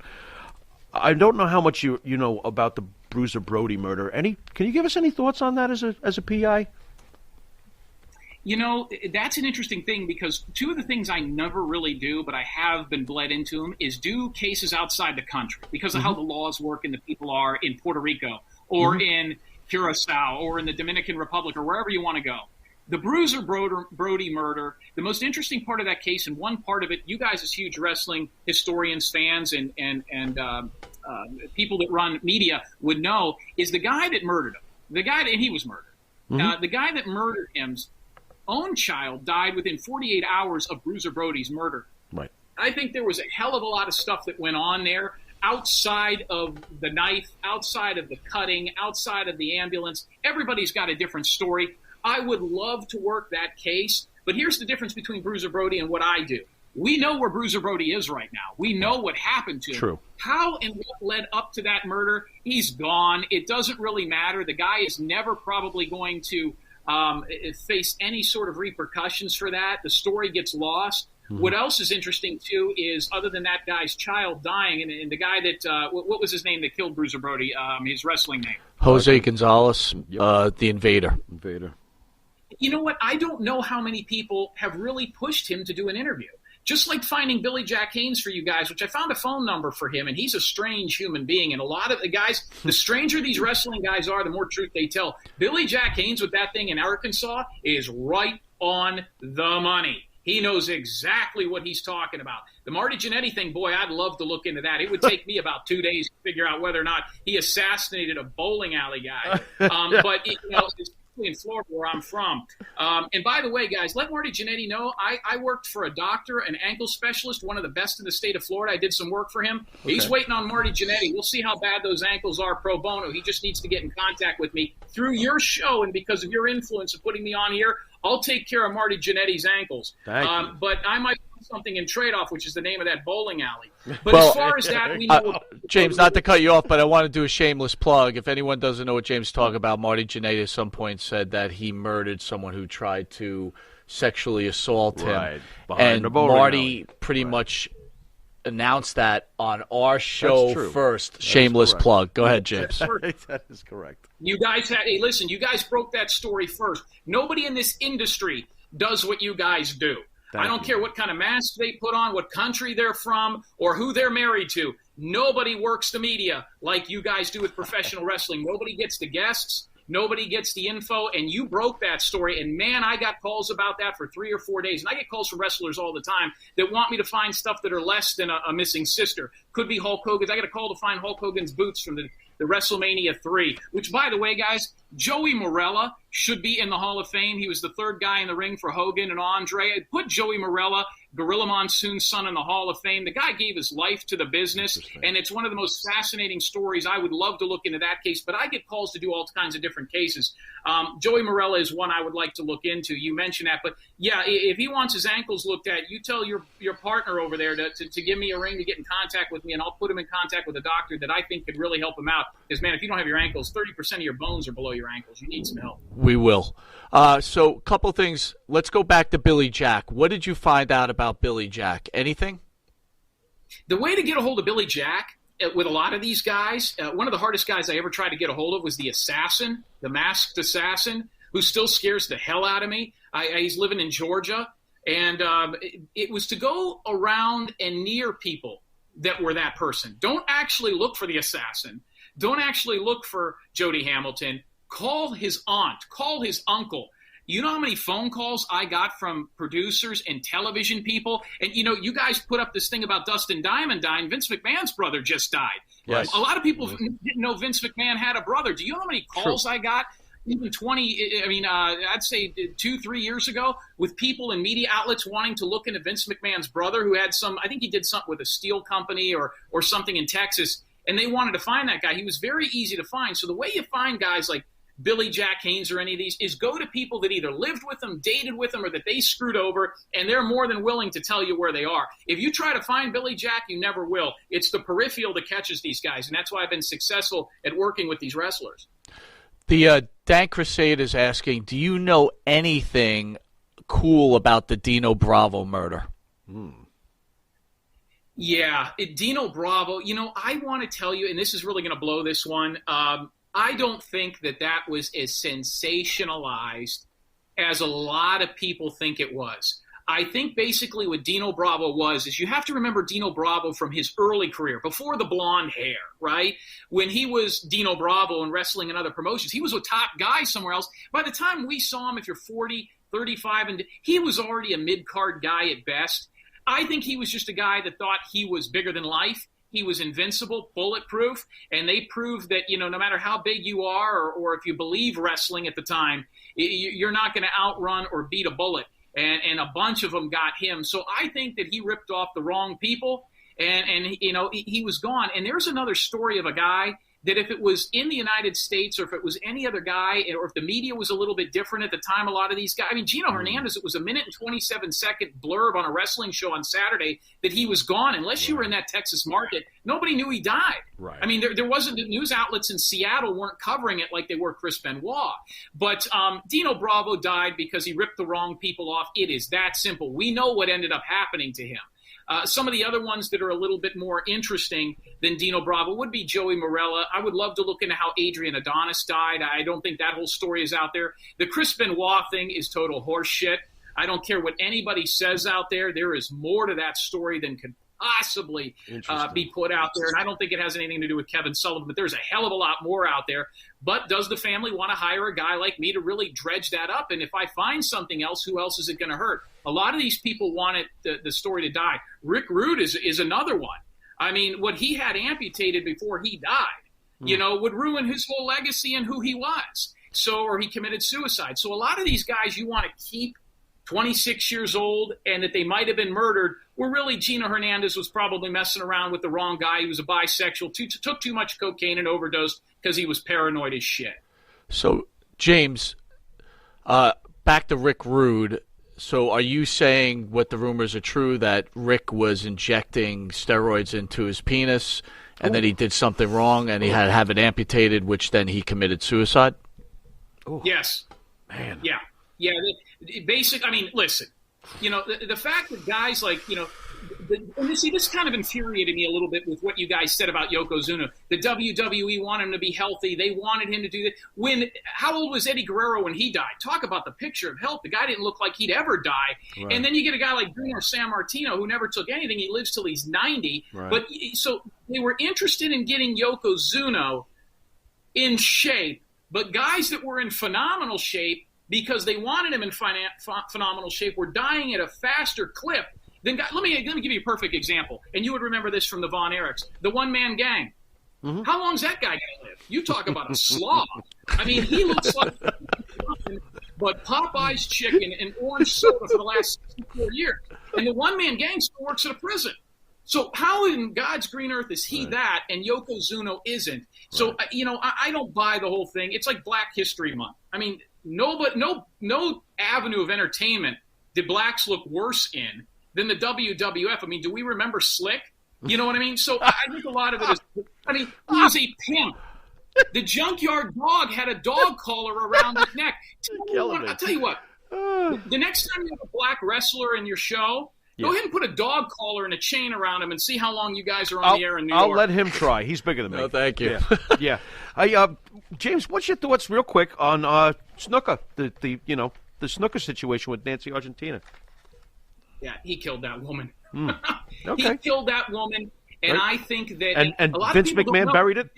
I don't know how much you know about the Bruiser Brody murder. Can you give us any thoughts on that as a PI? You know, that's an interesting thing because two of the things I never really do, but I have been bled into them, is do cases outside the country because of how the laws work and the people are in Puerto Rico or in Curacao or in the Dominican Republic or wherever you want to go. The Bruiser Brody murder, the most interesting part of that case, and one part of it, you guys as huge wrestling historians, fans, and people that run media would know, is the guy that murdered him. And he was murdered. The guy that murdered him's own child died within 48 hours of Bruiser Brody's murder. Right. I think there was a hell of a lot of stuff that went on there outside of the knife, outside of the cutting, outside of the ambulance. Everybody's got a different story. I would love to work that case, but here's the difference between Bruiser Brody and what I do. We know where Bruiser Brody is right now. We know what happened to him. True. How and what led up to that murder, he's gone. It doesn't really matter. The guy is never probably going to face any sort of repercussions for that. The story gets lost. What else is interesting, too, is other than that guy's child dying, and the guy that, what was his name that killed Bruiser Brody, his wrestling name? Jose Gonzalez, the Invader. You know what? I don't know how many people have really pushed him to do an interview. Just like finding Billy Jack Haynes for you guys, which I found a phone number for him, and he's a strange human being. And a lot of the guys, the stranger these wrestling guys are, the more truth they tell. Billy Jack Haynes with that thing in Arkansas is right on the money. He knows exactly what he's talking about. The Marty Jannetty thing, boy, I'd love to look into that. It would take me about 2 days to figure out whether or not he assassinated a bowling alley guy. But, it's in Florida where I'm from. And by the way, guys, let Marty Jannetty know I worked for a doctor, an ankle specialist, one of the best in the state of Florida. I did some work for him. Okay. He's waiting on Marty Jannetty. We'll see how bad those ankles are pro bono. He just needs to get in contact with me through your show, and because of your influence of putting me on here, I'll take care of Marty Jannetty's ankles. But I might do something in trade-off, which is the name of that bowling alley. But as far as that, we know James, not to cut you off, but I want to do a shameless plug. If anyone doesn't know what James is talking about, Marty Jannetty at some point said that he murdered someone who tried to sexually assault him. And Marty pretty much announced that on our show first. Shameless plug. Go ahead, James. That is correct. You guys listen, you guys broke that story first. Nobody in this industry does what you guys do. I don't care what kind of mask they put on, what country they're from, or who they're married to. Nobody works the media like you guys do with professional wrestling. Nobody gets the guests. Nobody gets the info, and you broke that story. And, man, I got calls about that for 3 or 4 days. And I get calls from wrestlers all the time that want me to find stuff that are less than a missing sister. Could be Hulk Hogan's. I got a call to find Hulk Hogan's boots from the WrestleMania 3, which, by the way, guys, Joey Morella should be in the Hall of Fame. He was the third guy in the ring for Hogan and Andre. Put Joey Morella, Gorilla Monsoon's son, in the Hall of Fame. The guy gave his life to the business, and it's one of the most fascinating stories. I would love to look into that case, but I get calls to do all kinds of different cases. Joey Morella is one I would like to look into. You mentioned that, but yeah, if he wants his ankles looked at, you tell your partner over there to give me a ring, to get in contact with me, and I'll put him in contact with a doctor that I think could really help him out. Because, man, if you don't have your ankles, 30% of your bones are below your ankles. You need some help. We will. So a couple things. Let's go back to Billy Jack. What did you find out about Billy Jack? Anything? The way to get a hold of Billy Jack with a lot of these guys, one of the hardest guys I ever tried to get a hold of was the assassin, the masked assassin. who still scares the hell out of me. He's living in Georgia. And it was to go around and near people that were that person. Don't actually look for the assassin. Don't actually look for Jody Hamilton. Call his aunt. Call his uncle. You know how many phone calls I got from producers and television people? And, you guys put up this thing about Dustin Diamond dying. Vince McMahon's brother just died. Yes. A lot of people didn't know Vince McMahon had a brother. Do you know how many calls I got? Even I'd say 2-3 years ago, with people in media outlets wanting to look into Vince McMahon's brother, who had I think he did something with a steel company or something in Texas, and they wanted to find that guy. He was very easy to find. So the way you find guys like Billy Jack Haynes or any of these is go to people that either lived with them, dated with them, or that they screwed over, and they're more than willing to tell you where they are. If you try to find Billy Jack, you never will. It's the peripheral that catches these guys, and that's why I've been successful at working with these wrestlers. The Dan Crusade is asking, do you know anything cool about the Dino Bravo murder? Yeah, Dino Bravo, I want to tell you, and this is really going to blow this one, I don't think that was as sensationalized as a lot of people think it was. I think basically what Dino Bravo is you have to remember Dino Bravo from his early career, before the blonde hair, right? When he was Dino Bravo and wrestling in other promotions, he was a top guy somewhere else. By the time we saw him, if you're 40, 35, and he was already a mid-card guy at best. I think he was just a guy that thought he was bigger than life. He was invincible, bulletproof, and they proved that, no matter how big you are or if you believe wrestling at the time, you're not going to outrun or beat a bullet. And a bunch of them got him. So I think that he ripped off the wrong people, and he was gone. And there's another story of a guy that if it was in the United States or if it was any other guy or if the media was a little bit different at the time, a lot of these guys, Gino Hernandez, it was a 1:27 blurb on a wrestling show on Saturday that he was gone. Unless you were in that Texas market, nobody knew he died. Right. There wasn't, the news outlets in Seattle weren't covering it like they were Chris Benoit. But Dino Bravo died because he ripped the wrong people off. It is that simple. We know what ended up happening to him. Some of the other ones that are a little bit more interesting than Dino Bravo would be Joey Morella. I would love to look into how Adrian Adonis died. I don't think that whole story is out there. The Chris Benoit thing is total horse shit. I don't care what anybody says out there. There is more to that story than could possibly be put out there. And I don't think it has anything to do with Kevin Sullivan, but there's a hell of a lot more out there. But does the family want to hire a guy like me to really dredge that up? And if I find something else, who else is it going to hurt? A lot of these people wanted the story to die. Rick Rude is another one. What he had amputated before he died, would ruin his whole legacy and who he was. Or he committed suicide. So a lot of these guys you want to keep 26 years old and that they might have been murdered, where really Gino Hernandez was probably messing around with the wrong guy. He was a bisexual, took too much cocaine and overdosed because he was paranoid as shit. So, James, back to Rick Rude. So are you saying what the rumors are true, that Rick was injecting steroids into his penis and then he did something wrong and he had to have it amputated, which then he committed suicide? Ooh. Yes. Man. Yeah. Yeah. Listen, the fact that guys like, and this kind of infuriated me a little bit with what you guys said about Yokozuna. The WWE wanted him to be healthy. They wanted him to do that. How old was Eddie Guerrero when he died? Talk about the picture of health. The guy didn't look like he'd ever die. Right. And then you get a guy like Bruno Sammartino who never took anything. He lives till he's 90. Right. But so they were interested in getting Yokozuna in shape, but guys that were in phenomenal shape, because they wanted him in phenomenal shape, were dying at a faster clip. Then let me give you a perfect example, and you would remember this from the Von Erichs, the one-man gang. Mm-hmm. How long is that guy going to live? You talk about a slob. He looks like but Popeye's chicken and orange soda for the last 64 years. And the one-man gang still works at a prison. So how in God's green earth is he that and Yokozuna isn't? So, I don't buy the whole thing. It's like Black History Month. No avenue of entertainment did blacks look worse in than the WWF. Do we remember Slick? You know what I mean? So I think a lot of it is, he was a pimp. The Junkyard Dog had a dog collar around his neck. I'll tell you what, the next time you have a black wrestler in your show, Go ahead and put a dog collar and a chain around him and see how long you guys are on the air in New I'll York. let him try. He's bigger than me. No, thank you. Yeah. James, what's your thoughts, real quick, on snooker? The snooker situation with Nancy Argentina. Yeah, he killed that woman. Okay. He killed that woman, and Right. I think that And a lot Vince of people McMahon don't know. buried it?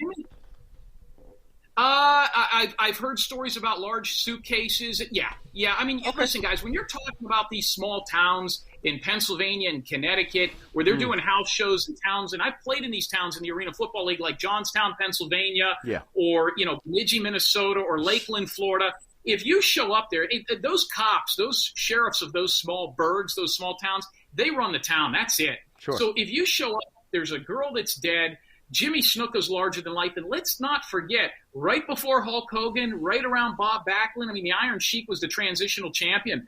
I've heard stories about large suitcases. Yeah. I mean, listen, guys, when you're talking about these small towns in Pennsylvania and Connecticut where they're doing house shows in towns, and I've played in these towns in the Arena Football League, like Johnstown, Pennsylvania, or Bemidji, Minnesota, or Lakeland, Florida. If you show up there, those cops, those sheriffs of those small burgs, those small towns, they run the town. That's it. Sure. So if you show up, there's a girl that's dead. Jimmy Snuka's larger than life. And let's not forget, right before Hulk Hogan, right around Bob Backlund, I mean, the Iron Sheik was the transitional champion.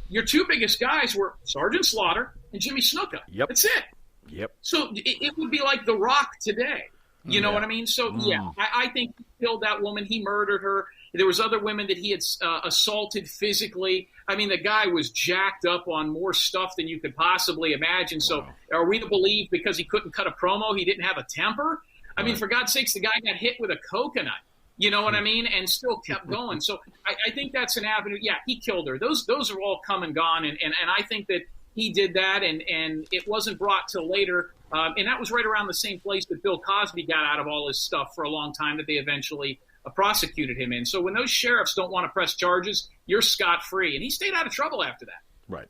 Your two biggest guys were Sergeant Slaughter and Jimmy Snuka. Yep. That's it. Yep. So it would be like The Rock today. You know what I mean? So, I think he killed that woman. He murdered her. There was other women that he had assaulted physically. I mean, the guy was jacked up on more stuff than you could possibly imagine. So are we to believe because he couldn't cut a promo, he didn't have a temper? I mean, for God's sakes, the guy got hit with a coconut. You know what I mean? And still kept going. So I think that's an avenue. Yeah, he killed her. Those are all come and gone. And I think that he did that, and it wasn't brought till later. And that was right around the same place that Bill Cosby got out of all his stuff for a long time that they eventually prosecuted him in. So when those sheriffs don't want to press charges, you're scot-free. And he stayed out of trouble after that. Right.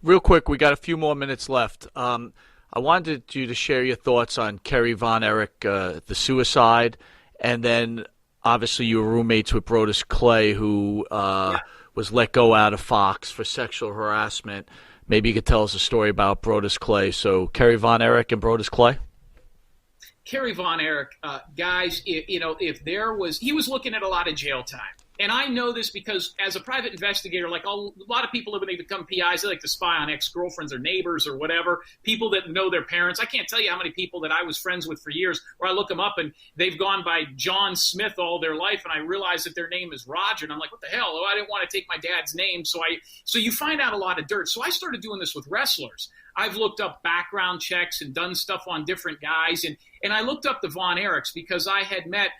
Real quick, we got a few more minutes left. I wanted you to share your thoughts on Kerry Von Erich, the suicide, and then obviously you were roommates with Brodus Clay, who was let go out of Fox for sexual harassment. Maybe you could tell us a story about Brodus Clay. So Kerry Von Erich and Brodus Clay? Kerry Von Erich, guys, if there was, he was looking at a lot of jail time. And I know this because as a private investigator, like a lot of people when they become PIs, they like to spy on ex-girlfriends or neighbors or whatever, people that know their parents. I can't tell you how many people that I was friends with for years where I look them up and they've gone by John Smith all their life, and I realize that their name is Roger. And I'm like, what the hell? Oh, I didn't want to take my dad's name. So you find out a lot of dirt. So I started doing this with wrestlers. I've looked up background checks and done stuff on different guys. And I looked up the Von Erichs because I had met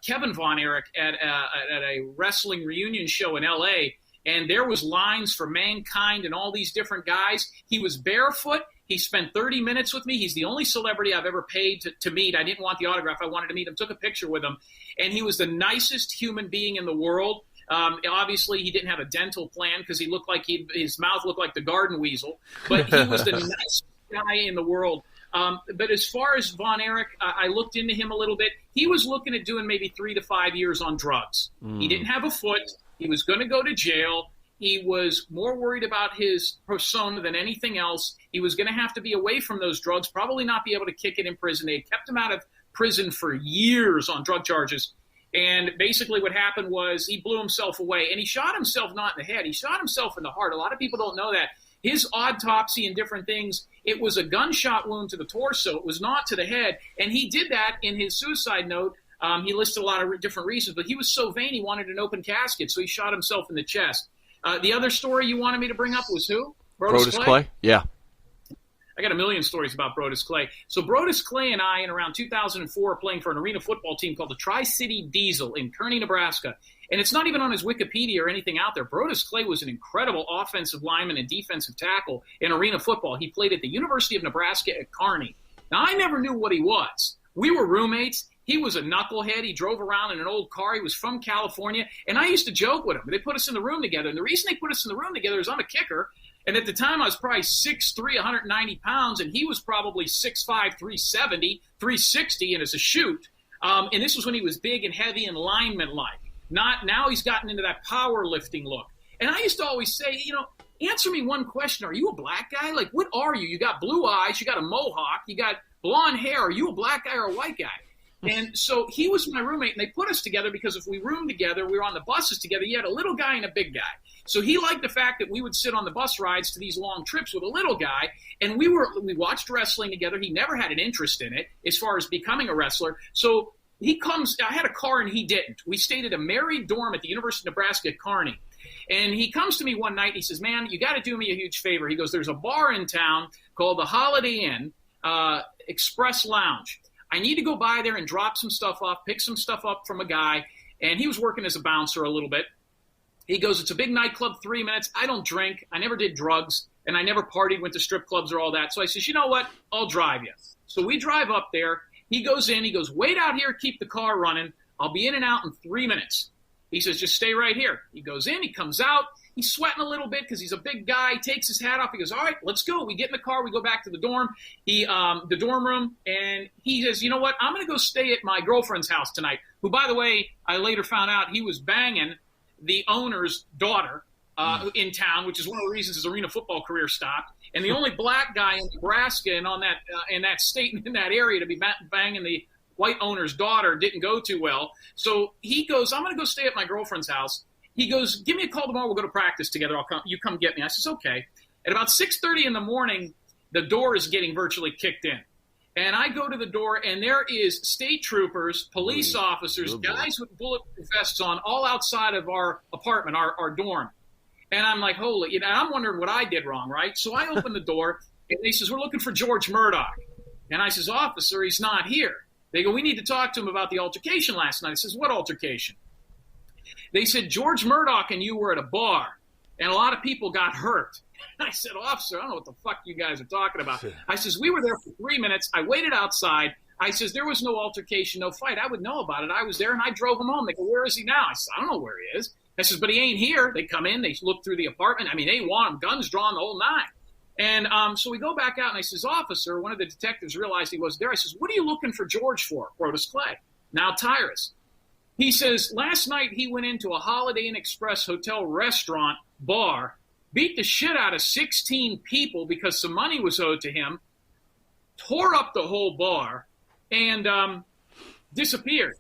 Kevin Von Erich at a wrestling reunion show in L.A., and there was lines for Mankind and all these different guys. He was barefoot. He spent 30 minutes with me. He's the only celebrity I've ever paid to meet. I didn't want the autograph. I wanted to meet him, took a picture with him, and he was the nicest human being in the world. Obviously, he didn't have a dental plan because he looked like his mouth looked like the garden weasel, but he was the nicest guy in the world. But as far as Von Erich, I looked into him a little bit. He was looking at doing maybe 3 to 5 years on drugs. He didn't have a foot. He was going to go to jail. He was more worried about his persona than anything else. He was going to have to be away from those drugs, probably not be able to kick it in prison. They had kept him out of prison for years on drug charges. And basically what happened was he blew himself away. And he shot himself not in the head. He shot himself in the heart. A lot of people don't know that. His autopsy and different things, it was a gunshot wound to the torso. It was not to the head. And he did that in his suicide note. He listed a lot of different reasons. But he was so vain, he wanted an open casket. So he shot himself in the chest. The other story you wanted me to bring up was who? Brodus Clay? Yeah. I got a million stories about Brodus Clay. So Brodus Clay and I, in around 2004, are playing for an arena football team called the Tri-City Diesel in Kearney, Nebraska. And it's not even on his Wikipedia or anything out there. Brodus Clay was an incredible offensive lineman and defensive tackle in arena football. He played at the University of Nebraska at Kearney. Now, I never knew what he was. We were roommates. He was a knucklehead. He drove around in an old car. He was from California. And I used to joke with him. They put us in the room together. And the reason they put us in the room together is I'm a kicker. And at the time, I was probably 6'3", 190 pounds, and he was probably 6'5", 370, 360, and as a shoot. And this was when he was big and heavy and lineman-like. Now he's gotten into that powerlifting look. And I used to always say, answer me one question. Are you a black guy? Like, what are you? You got blue eyes. You got a mohawk. You got blonde hair. Are you a black guy or a white guy? And so he was my roommate, and they put us together because if we roomed together, we were on the buses together. You had a little guy and a big guy. So he liked the fact that we would sit on the bus rides to these long trips with a little guy, and we watched wrestling together. He never had an interest in it as far as becoming a wrestler. So he comes – I had a car and he didn't. We stayed at a married dorm at the University of Nebraska at Kearney. And he comes to me one night. And he says, man, you got to do me a huge favor. He goes, there's a bar in town called the Holiday Inn Express Lounge. I need to go by there and drop some stuff off, pick some stuff up from a guy. And he was working as a bouncer a little bit. He goes, it's a big nightclub, 3 minutes. I don't drink. I never did drugs. And I never partied, went to strip clubs or all that. So I says, you know what? I'll drive you. So we drive up there. He goes in. He goes, wait out here. Keep the car running. I'll be in and out in 3 minutes. He says, just stay right here. He goes in. He comes out. He's sweating a little bit because he's a big guy. He takes his hat off. He goes, all right, let's go. We get in the car. We go back to the dorm, the dorm room. And he says, you know what? I'm going to go stay at my girlfriend's house tonight, who, by the way, I later found out he was banging the owner's daughter in town, which is one of the reasons his arena football career stopped. And the only black guy in Nebraska and on that in that state and in that area to be banging the white owner's daughter didn't go too well. So he goes, I'm going to go stay at my girlfriend's house. He goes, give me a call tomorrow. We'll go to practice together. You come get me. I says, okay. At about 6:30 in the morning, the door is getting virtually kicked in. And I go to the door, and there is state troopers, police officers, guys with bulletproof vests on, all outside of our apartment, our dorm. And I'm like, holy, I'm wondering what I did wrong, right? So I open the door, and they says, we're looking for George Murdoch. And I says, officer, he's not here. They go, we need to talk to him about the altercation last night. I says, what altercation? They said, George Murdoch and you were at a bar, and a lot of people got hurt. I said, officer, I don't know what the fuck you guys are talking about. I says, we were there for 3 minutes. I waited outside. I says, there was no altercation, no fight. I would know about it. I was there, and I drove him home. They go, where is he now? I said, I don't know where he is. I says, but he ain't here. They come in. They look through the apartment. I mean, they want him, guns drawn, the whole nine. And so we go back out, and I says, officer, one of the detectives realized he was there. I says, what are you looking for George for? Brodus Clay, now Tyrus. He says, last night he went into a Holiday Inn Express hotel restaurant bar, beat the shit out of 16 people because some money was owed to him, tore up the whole bar, and disappeared.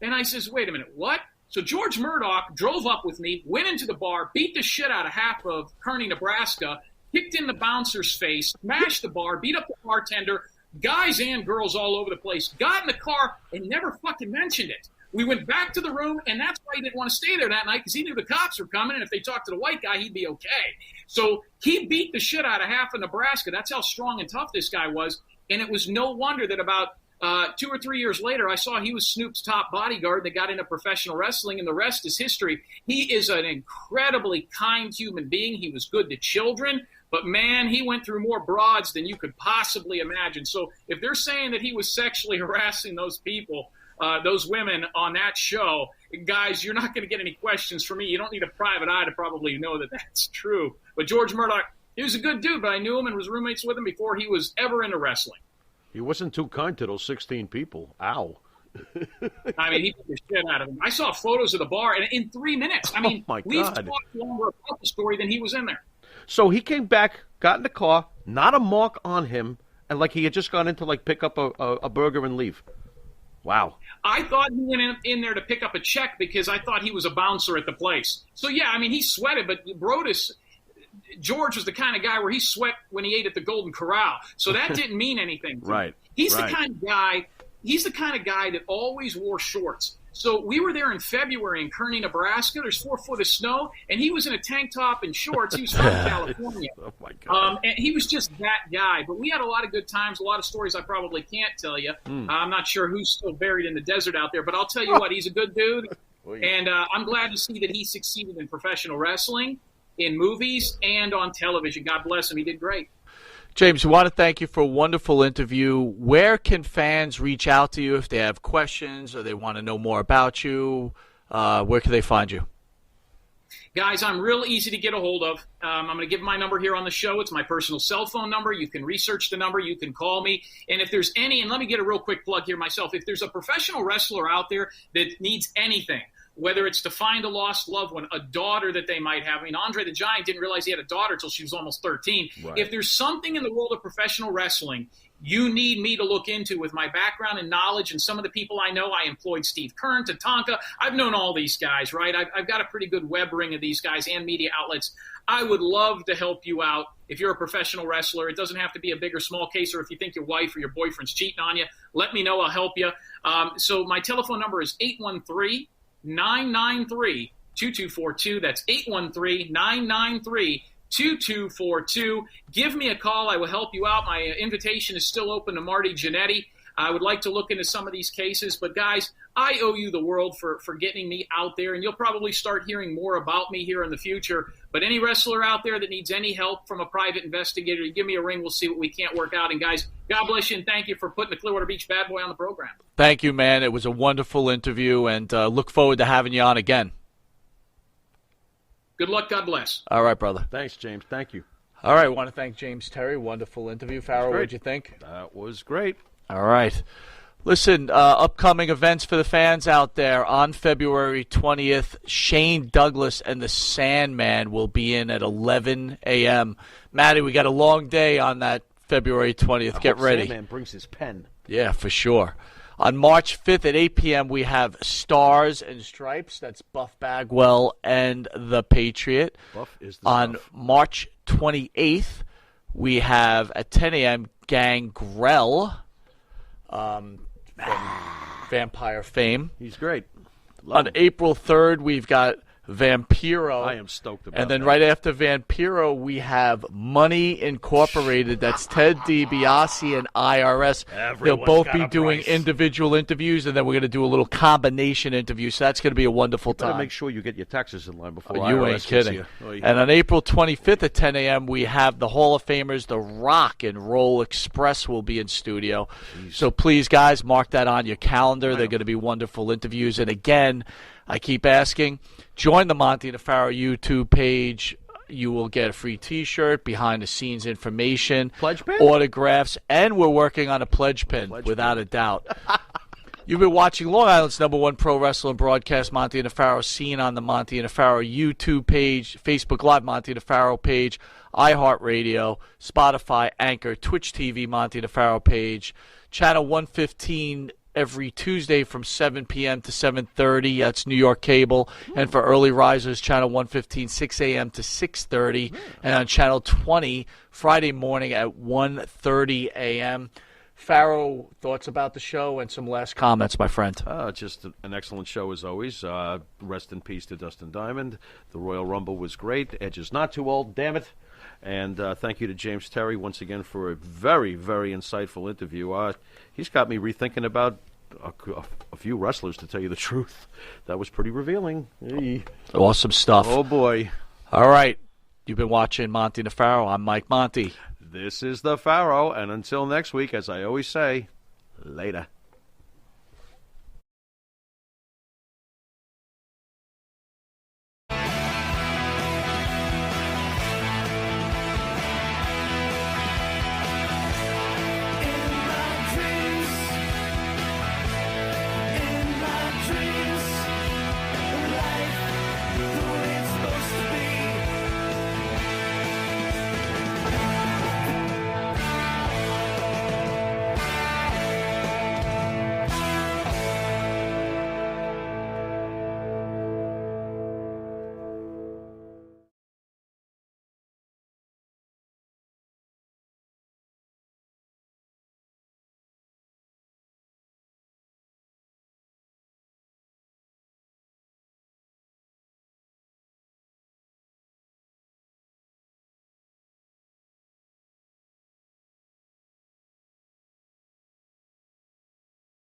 And I says, wait a minute, what? So George Murdoch drove up with me, went into the bar, beat the shit out of half of Kearney, Nebraska, kicked in the bouncer's face, smashed the bar, beat up the bartender, guys and girls all over the place, got in the car, and never fucking mentioned it. We went back to the room, and that's why he didn't want to stay there that night, because he knew the cops were coming, and if they talked to the white guy, he'd be okay. So he beat the shit out of half of Nebraska. That's how strong and tough this guy was, and it was no wonder that about 2 or 3 years later, I saw he was Snoop's top bodyguard that got into professional wrestling, and the rest is history. He is an incredibly kind human being. He was good to children, but, man, he went through more broads than you could possibly imagine. So if they're saying that he was sexually harassing those people, those women on that show, guys, you're not going to get any questions from me. You don't need a private eye to probably know that that's true. But George Murdoch, he was a good dude, but I knew him and was roommates with him before he was ever into wrestling. He wasn't too kind to those 16 people. Ow. I mean, he took the shit out of them. I saw photos of the bar, and in 3 minutes, I mean, we've talked longer about the story than he was in there. So he came back, got in the car, not a mark on him, and like he had just gone in to like pick up a burger and leave. Wow. I thought he went in there to pick up a check because I thought he was a bouncer at the place. So, yeah, I mean, he sweated, but George was the kind of guy where he sweat when he ate at the Golden Corral. So that didn't mean anything. Right. He's the kind of guy that always wore shorts. So we were there in February in Kearney, Nebraska. There's 4 foot of snow, and he was in a tank top and shorts. He was from California. Oh, my God. And he was just that guy. But we had a lot of good times, a lot of stories I probably can't tell you. I'm not sure who's still buried in the desert out there, but I'll tell you what, he's a good dude. And I'm glad to see that he succeeded in professional wrestling, in movies, and on television. God bless him. He did great. James, we want to thank you for a wonderful interview. Where can fans reach out to you if they have questions or they want to know more about you? Where can they find you? Guys, I'm real easy to get a hold of. I'm going to give my number here on the show. It's my personal cell phone number. You can research the number. You can call me. And if there's any, and let me get a real quick plug here myself, if there's a professional wrestler out there that needs anything, whether it's to find a lost loved one, a daughter that they might have. I mean, Andre the Giant didn't realize he had a daughter until she was almost 13. Right. If there's something in the world of professional wrestling you need me to look into with my background and knowledge and some of the people I know, I employed Steve Kern, Tatanka. I've known all these guys, right? I've got a pretty good web ring of these guys and media outlets. I would love to help you out if you're a professional wrestler. It doesn't have to be a big or small case, or if you think your wife or your boyfriend's cheating on you, let me know. I'll help you. So my telephone number is 813-993-5555. 813-993-2242. That's 813-993-2242. Give me a call. I will help you out. My invitation is still open to Marty Jannetty. I would like to look into some of these cases. But, guys, I owe you the world for getting me out there, and you'll probably start hearing more about me here in the future. But any wrestler out there that needs any help from a private investigator, give me a ring. We'll see what we can't work out. And, guys, God bless you, and thank you for putting the Clearwater Beach Bad Boy on the program. Thank you, man. It was a wonderful interview, and look forward to having you on again. Good luck. God bless. All right, brother. Thanks, James. Thank you. All right, I want to thank James Terry. Wonderful interview. Farrell, what'd you think? That was great. All right. Listen, upcoming events for the fans out there. On February 20th, Shane Douglas and the Sandman will be in at 11 a.m. Matty, we got a long day on that February 20th. Get ready. Sandman brings his pen. Yeah, for sure. On March 5th at 8 p.m., we have Stars and Stripes. That's Buff Bagwell and the Patriot. Buff is the On stuff. March 28th, we have at 10 a.m. Gangrel. From Vampire fame. He's great. On April 3rd, we've got Vampiro. I am stoked about And then that. right after Vampiro, we have Money Incorporated. That's Ted DiBiase and IRS. Everyone's They'll both got be a doing price. individual interviews, and then we're going to do a little combination interview. So that's going to be a wonderful Better time. make sure you get your taxes in line before You IRS ain't gets kidding. you. Oh, yeah. And on April 25th at 10 a.m., we have the Hall of Famers, the Rock and Roll Express will be in studio. So please, guys, mark that on your calendar. They're going to be wonderful interviews. And again, I keep asking, join the Monty DeFaro YouTube page. You will get a free T-shirt, behind-the-scenes information, Pledge pin? autographs, and we're working on a pledge pin, without a doubt. You've been watching Long Island's #1 pro wrestling broadcast, Monty and DeFaro, seen on the Monty and DeFaro YouTube page, Facebook Live Monty and DeFaro page, iHeartRadio, Spotify, Anchor, Twitch TV Monty and DeFaro page, Channel 115 every Tuesday from 7 p.m. to 7:30. That's New York cable. And for early risers, Channel 115, 6 a.m. to 6:30. And on Channel 20, Friday morning at 1:30 a.m. Farrow, thoughts about the show and some last comments, my friend. Just an excellent show as always. Rest in peace to Dustin Diamond. The Royal Rumble was great. Edge is not too old, damn it. And thank you to James Terry once again for a very, very insightful interview. He's got me rethinking about a few wrestlers, to tell you the truth. That was pretty revealing. Hey. Awesome stuff. Oh, boy. All right. You've been watching Monty DeFaro. I'm Mike Monty. This is the Pharaoh, and until next week, as I always say, later.